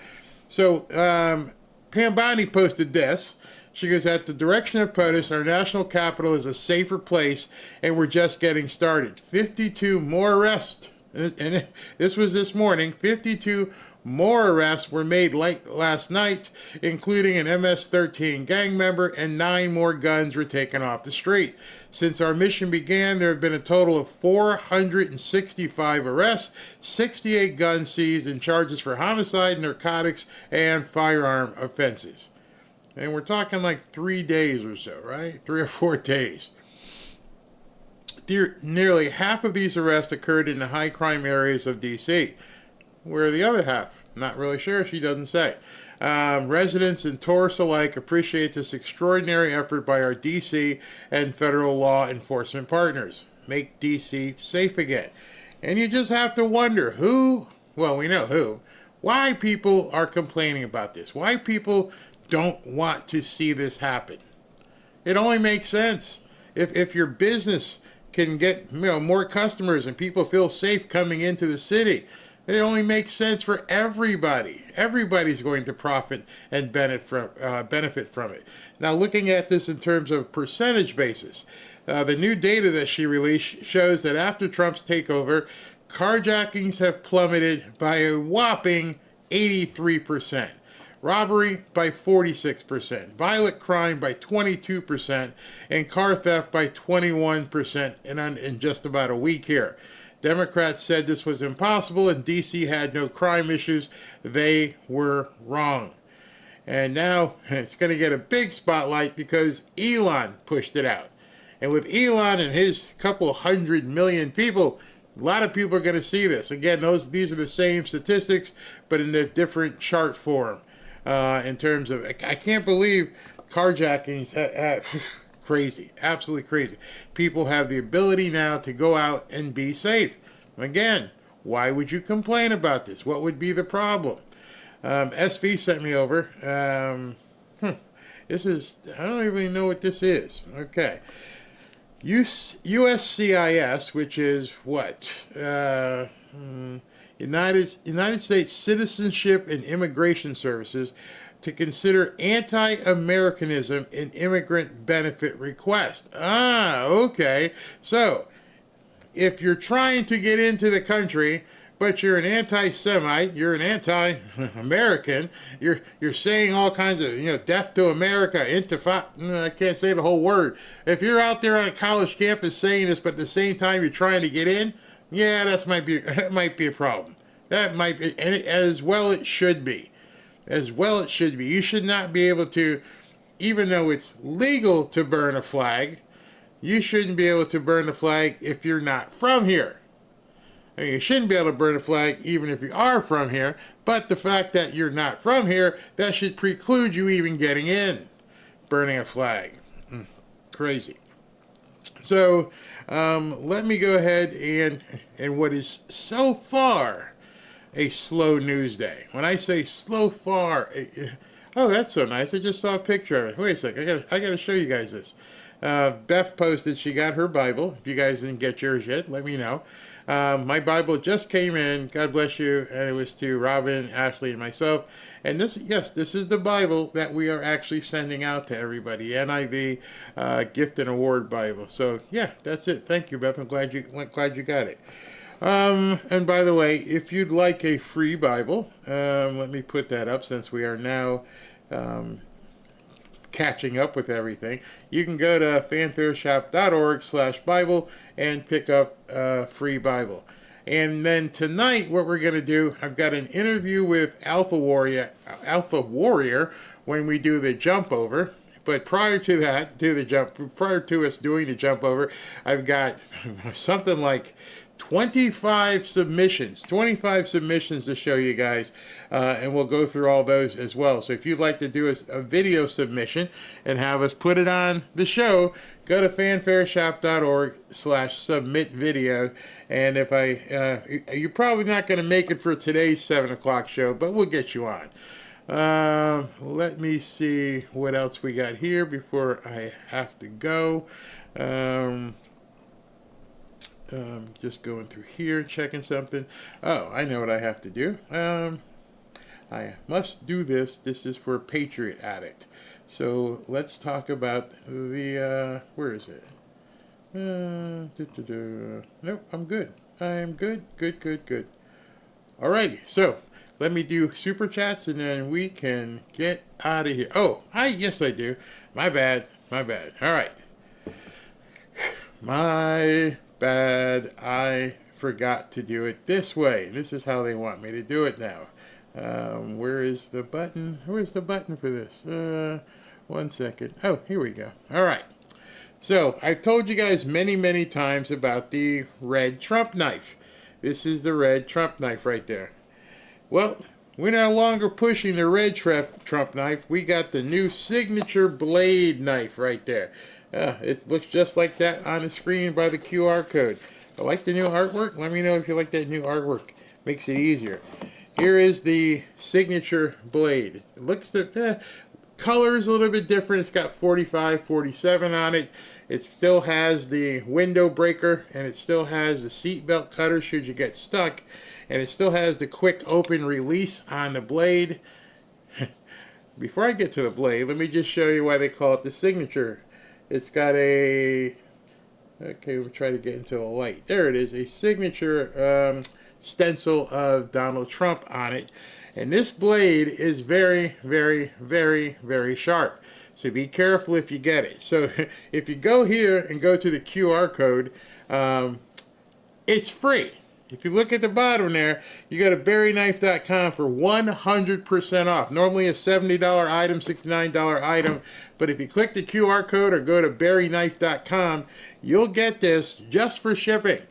So, Pam Bondi posted this. She goes, at the direction of POTUS, our national capital is a safer place, and we're just getting started. 52 more arrests, and this was this morning, 52 more arrests were made late last night, including an MS-13 gang member, and 9 more guns were taken off the street. Since our mission began, there have been a total of 465 arrests, 68 guns seized, and charges for homicide, narcotics, and firearm offenses. And we're talking like 3 days or so, right? 3 or 4 days. Nearly half of these arrests occurred in the high crime areas of D.C. Where are the other half? Not really sure, she doesn't say. Residents and tourists alike appreciate this extraordinary effort by our D.C. and federal law enforcement partners. Make D.C. safe again. And you just have to wonder who, well, we know who, why people are complaining about this. Why people don't want to see this happen. It only makes sense. If your business can get more customers and people feel safe coming into the city, it only makes sense for everybody. Everybody's going to profit and benefit from it. Now, looking at this in terms of percentage basis, the new data that she released shows that after Trump's takeover, carjackings have plummeted by a whopping 83%. Robbery by 46%, violent crime by 22%, and car theft by 21% in just about a week here. Democrats said this was impossible and D.C. had no crime issues. They were wrong. And now it's going to get a big spotlight because Elon pushed it out. And with Elon and his couple 100 million people, A lot of people are going to see this. Again, these are the same statistics, but in a different chart form. In terms of, I can't believe carjackings. Crazy, absolutely crazy. People have the ability now to go out and be safe. Again, why would you complain about this? What would be the problem? SV sent me over. This is, I don't even know what this is. Okay. USCIS, which is what? United States Citizenship and Immigration Services, to consider anti-Americanism in immigrant benefit request. Okay. So, if you're trying to get into the country, but you're an anti-Semite, you're an anti-American, you're saying all kinds of, death to America, intifada, I can't say the whole word. If you're out there on a college campus saying this, but at the same time you're trying to get in, yeah, that might be a problem. That might be, and as well it should be. As well it should be. You should not be able to, even though it's legal to burn a flag, you shouldn't be able to burn a flag if you're not from here. I mean, you shouldn't be able to burn a flag even if you are from here, but the fact that you're not from here, that should preclude you even getting in, burning a flag. Crazy. So, let me go ahead and what is so far a slow news day. When I say slow far, oh, that's so nice. I just saw a picture of it. Wait a second. I got to show you guys this. Beth posted she got her Bible. If you guys didn't get yours yet, let me know. My Bible just came in. God bless you. And it was to Robin, Ashley, and myself. And this is the Bible that we are actually sending out to everybody. NIV Gift and Award Bible. So yeah, that's it. Thank you, Beth. I'm glad you got it. And by the way, if you'd like a free Bible, let me put that up since we are now catching up with everything. You can go to fanfareshop.org/Bible and pick up a free Bible. And then tonight, what we're going to do, I've got an interview with Alpha Warrior when we do the jump over. But prior to that, prior to us doing the jump over, I've got something like 25 submissions to show you guys, and we'll go through all those as well. So if you'd like to do a video submission and have us put it on the show, go to fanfareshop.org/submit video. And if you're probably not going to make it for today's 7 o'clock show, but we'll get you on. Let me see what else we got here before I have to go. Just going through here, checking something. Oh, I know what I have to do. I must do this. This is for Patriot Addict. So let's talk about the, where is it? Nope, I'm good. I'm good. Alrighty, so let me do super chats and then we can get out of here. Oh, yes I do. My bad. Alright. My bad. I forgot to do it this way. This is how they want me to do it now. Where is the button? Where's the button for this? 1 second. Oh, here we go. All right. So I've told you guys many times about the red Trump knife. This is the red Trump knife right there. Well, we're no longer pushing the red Trump knife. We got the new signature blade knife right there. It looks just like that on the screen by the QR code. I like the new artwork. Let me know if you like that new artwork. Makes it easier. Here is the signature blade. It looks the color is a little bit different. It's got 45, 47 on it. It still has the window breaker, and it still has the seatbelt cutter should you get stuck, and it still has the quick open release on the blade. Before I get to the blade, let me just show you why they call it the signature. It's got a, okay, we'll try to get into the light. There it is, a signature stencil of Donald Trump on it. And this blade is very sharp. So be careful if you get it. So if you go here and go to the QR code, it's free. If you look at the bottom there, you go to berryknife.com for 100% off. Normally a $70 item, $69 item. But if you click the QR code or go to berryknife.com, you'll get this just for shipping.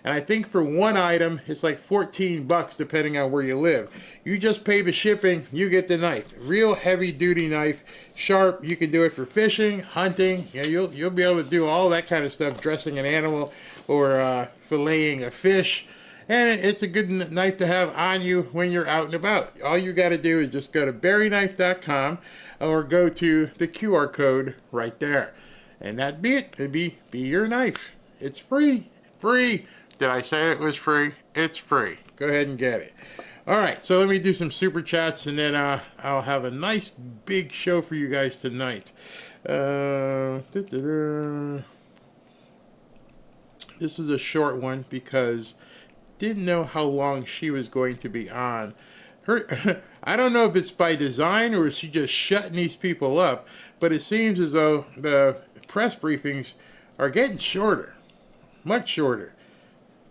And I think for one item, it's like $14 depending on where you live. You just pay the shipping, you get the knife. Real heavy duty knife, sharp. You can do it for fishing, hunting. You know, you'll be able to do all that kind of stuff, dressing an animal or filleting a fish. And it's a good knife to have on you when you're out and about. All you got to do is just go to berryknife.com or go to the QR code right there. And that'd be it. It'd be your knife. It's free. Free. Did I say it was free? It's free. Go ahead and get it. All right, so let me do some super chats, and then I'll have a nice big show for you guys tonight. This is a short one because didn't know how long she was going to be on. I don't know if it's by design or is she just shutting these people up, but it seems as though the press briefings are getting shorter, much shorter.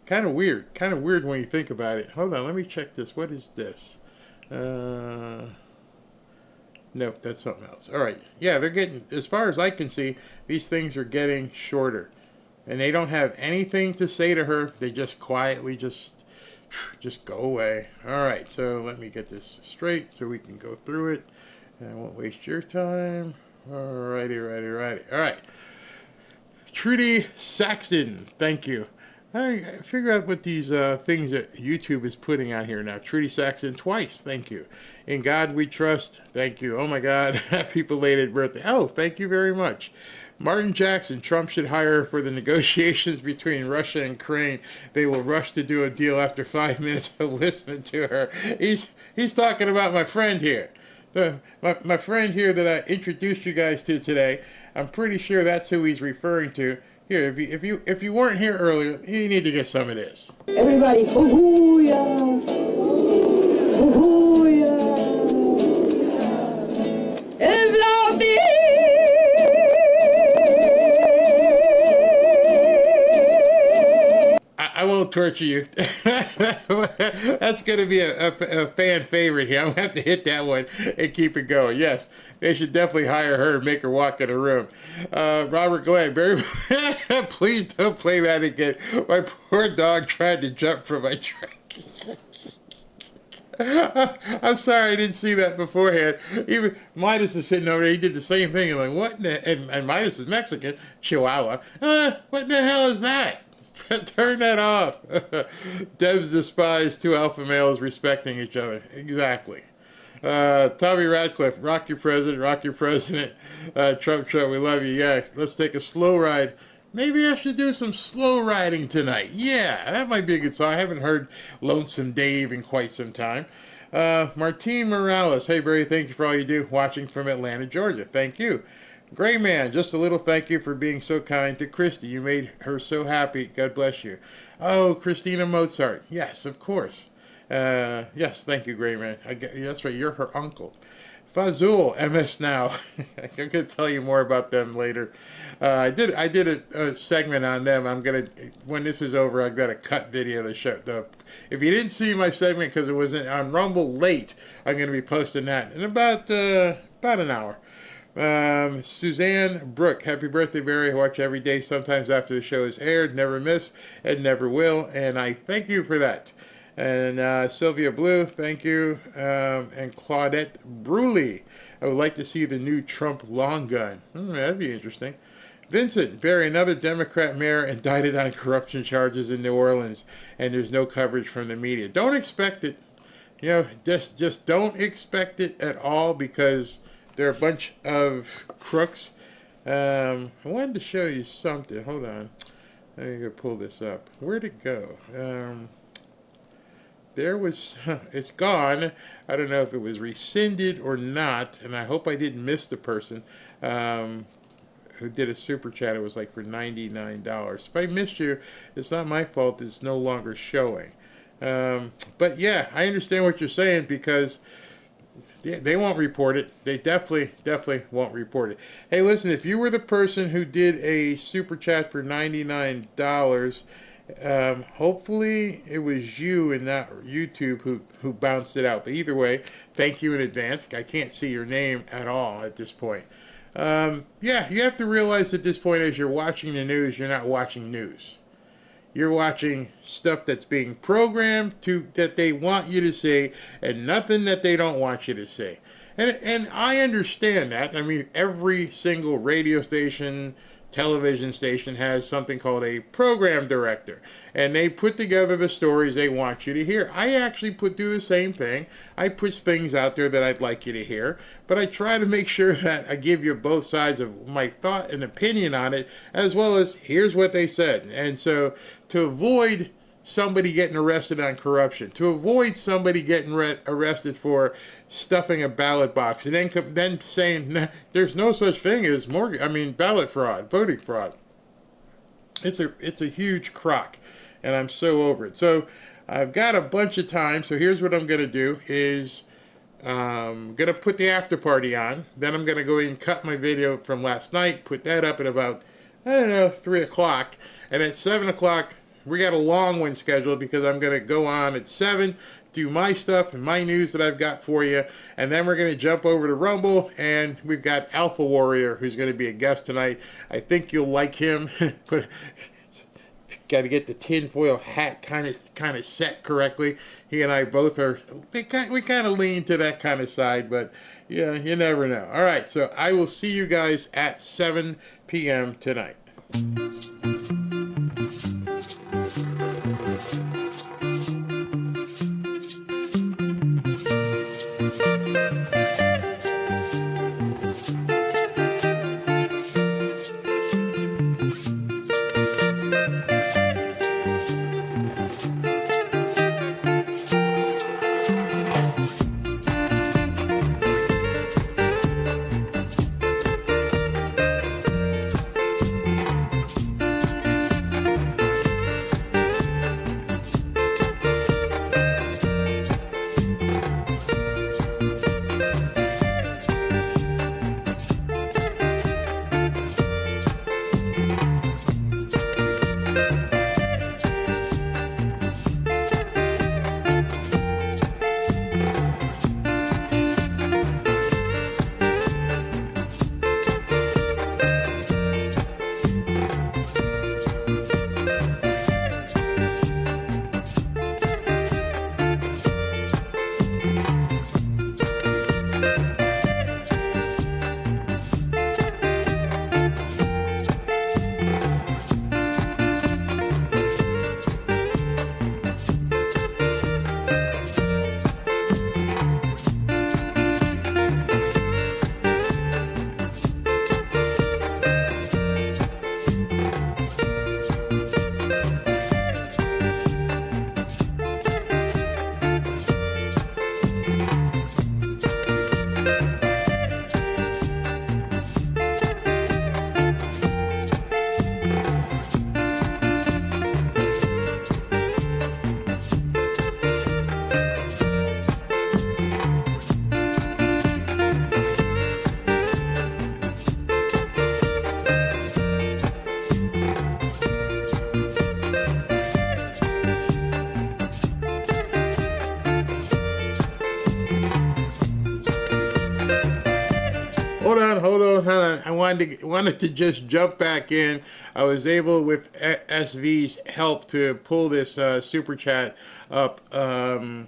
Kind of weird when you think about it. Hold on, let me check this. What is this? Nope, that's something else. All right, yeah, they're getting, as far as I can see, these things are getting shorter. And they don't have anything to say to her. They just quietly just go away. All right, so let me get this straight so we can go through it. And I won't waste your time. All righty. All right. Trudy Saxton, thank you. I figure out what these things that YouTube is putting out here now. Trudy Saxton twice, thank you. In God We Trust, thank you. Oh my God, happy belated birthday. Oh, thank you very much. Martin Jackson, Trump should hire for the negotiations between Russia and Ukraine. They will rush to do a deal after 5 minutes of listening to her. He's talking about my friend here. My friend here that I introduced you guys to today. I'm pretty sure that's who he's referring to. Here, if you weren't here earlier, you need to get some of this. Everybody, hoo-hoo-ya, hoo-hoo-ya. I won't torture you. That's going to be a fan favorite here. I'm going to have to hit that one and keep it going. Yes, they should definitely hire her and make her walk in a room. Robert Glenn, please don't play that again. My poor dog tried to jump from my truck. I'm sorry I didn't see that beforehand. Even Midas is sitting over there. He did the same thing. I'm like, what? And Midas is Mexican, Chihuahua. What the hell is that? Turn that off. Devs despise two alpha males respecting each other. Exactly. Tommy Radcliffe, rock your president, rock your president. Trump, we love you. Yeah, let's take a slow ride. Maybe I should do some slow riding tonight. Yeah, that might be a good song. I haven't heard Lonesome Dave in quite some time. Martine Morales. Hey, Barry, thank you for all you do. Watching from Atlanta, Georgia. Thank you. Gray Man, just a little thank you for being so kind to Christy. You made her so happy. God bless you. Oh, Christina Mozart. Yes, of course. Yes, thank you, Gray Man. That's right, you're her uncle. Fazul, MS Now. I'm going to tell you more about them later. I did a segment on them. I'm going to, when this is over, I've got a cut video of the show. If you didn't see my segment because it was on Rumble late, I'm going to be posting that in about an hour. Suzanne Brooke, happy birthday, Barry. I watch every day, sometimes after the show is aired. Never miss and never will. And I thank you for that. And Sylvia Blue, thank you. And Claudette Bruley, I would like to see the new Trump long gun. That'd be interesting. Vincent, Barry, another Democrat mayor indicted on corruption charges in New Orleans, and there's no coverage from the media. Don't expect it. You know, just don't expect it at all because they're a bunch of crooks. I wanted to show you something. Hold on. Let me go pull this up. Where'd it go? There was, it's gone. I don't know if it was rescinded or not, and I hope I didn't miss the person who did a super chat. It was like for $99. If I missed you, it's not my fault. It's no longer showing. But yeah, I understand what you're saying because they won't report it. They definitely won't report it. Hey, listen, if you were the person who did a super chat for $99, hopefully it was you and not YouTube who bounced it out. But either way, thank you in advance. I can't see your name at all at this point. Yeah, you have to realize at this point as you're watching the news, you're not watching news. You're watching stuff that's being programmed that they want you to see, and nothing that they don't want you to see. And I understand that. I mean, every single radio station, television station has something called a program director, and they put together the stories they want you to hear. I actually do the same thing. I push things out there that I'd like you to hear, but I try to make sure that I give you both sides of my thought and opinion on it, as well as here's what they said. And so to avoid somebody getting arrested on corruption, to avoid somebody getting arrested for stuffing a ballot box, and then saying there's no such thing as ballot fraud, voting fraud. It's a huge crock, and I'm so over it. So I've got a bunch of time. So here's what I'm going to do is I'm going to put the after party on. Then I'm going to go in and cut my video from last night, put that up at about 3 o'clock, and at 7 o'clock. We got a long one scheduled because I'm going to go on at 7, do my stuff and my news that I've got for you, and then we're going to jump over to Rumble, and we've got Alpha Warrior, who's going to be a guest tonight. I think you'll like him. But got to get the tinfoil hat kind of set correctly. He and I both we kind of lean to that kind of side, but yeah, you never know. All right, so I will see you guys at 7 p.m. tonight. Hold on. I wanted to just jump back in. I was able, with SV's help, to pull this super chat up. I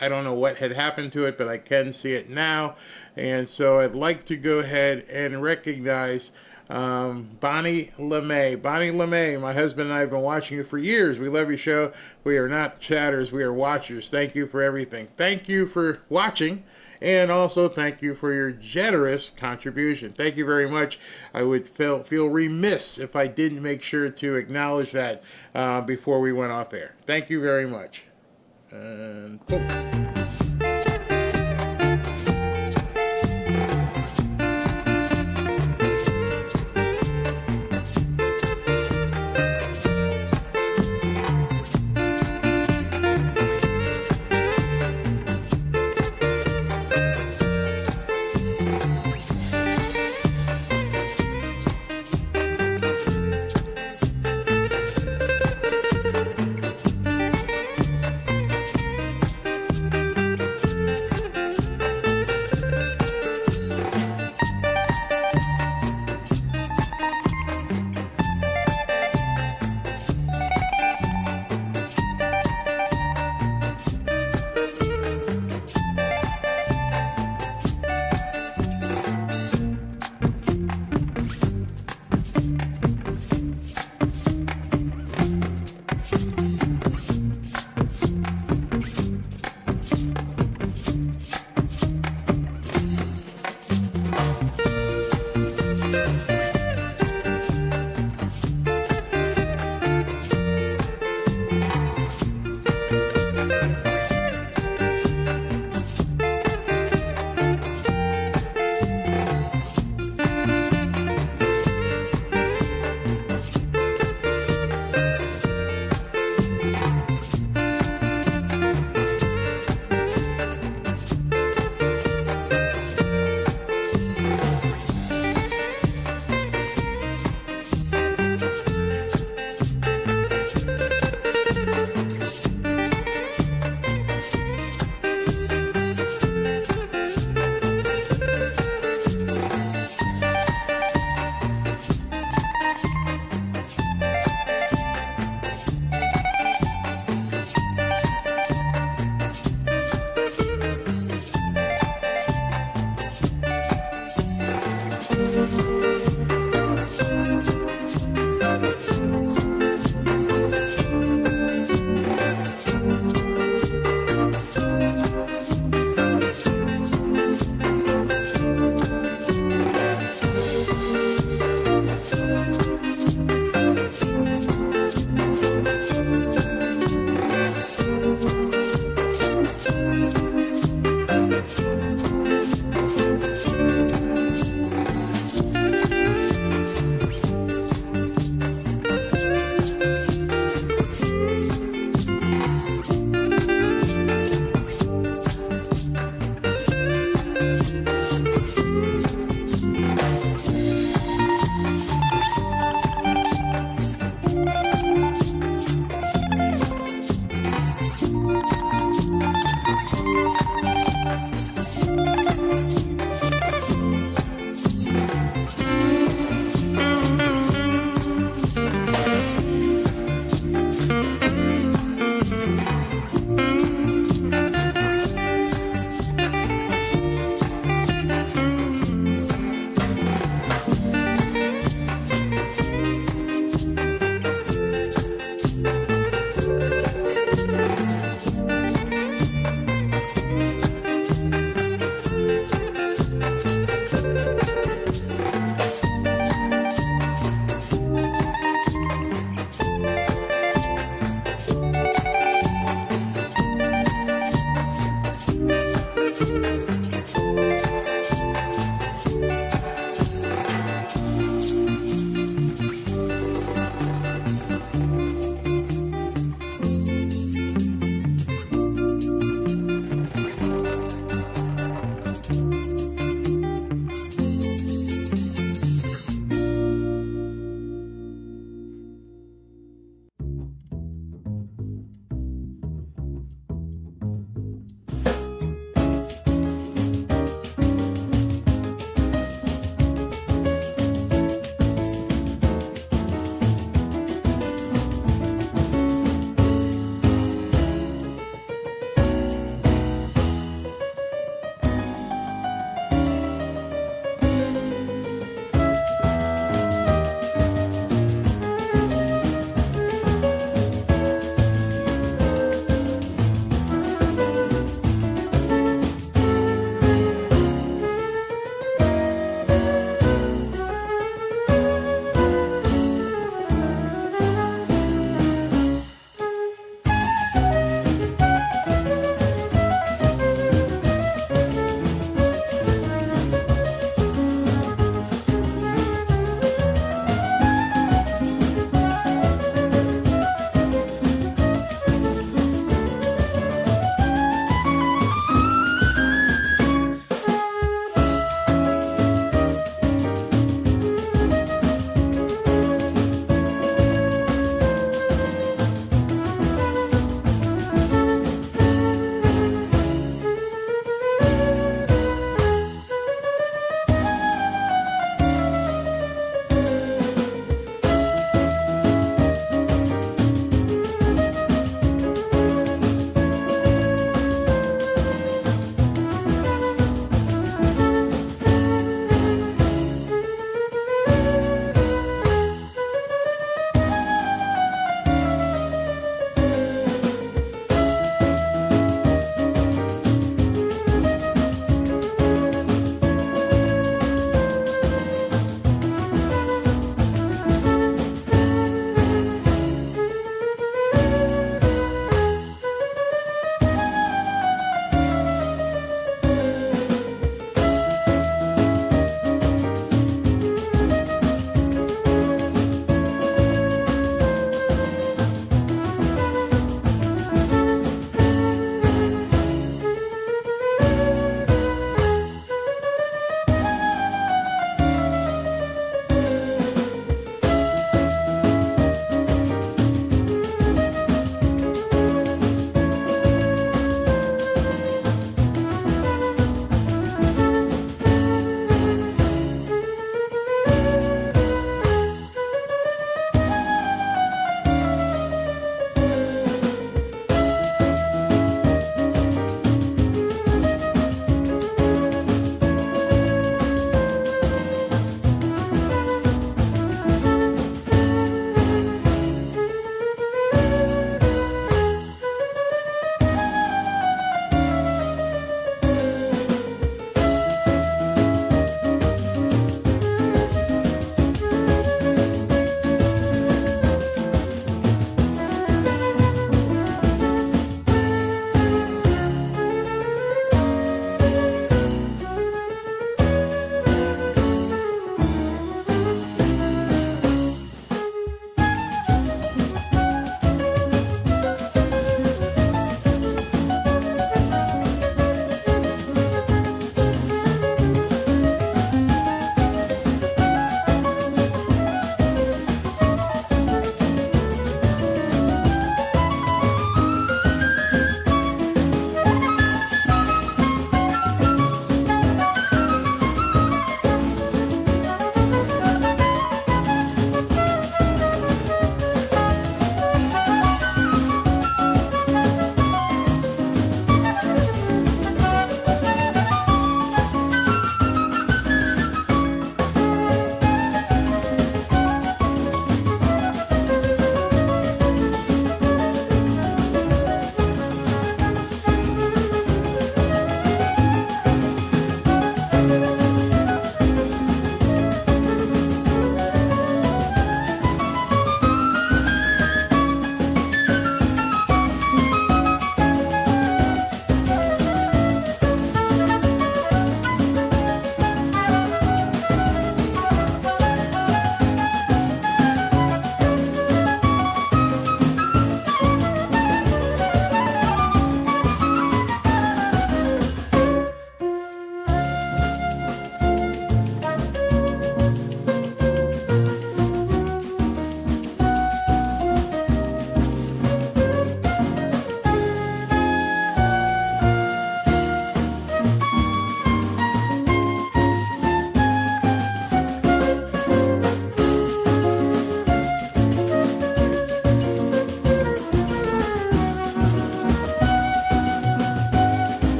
don't know what had happened to it, but I can see it now. And so I'd like to go ahead and recognize Bonnie LeMay. Bonnie LeMay, my husband and I have been watching you for years. We love your show. We are not chatters, we are watchers. Thank you for everything. Thank you for watching. And also thank you for your generous contribution. Thank you very much. I would feel remiss if I didn't make sure to acknowledge that before we went off air. Thank you very much. And boom.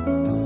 you.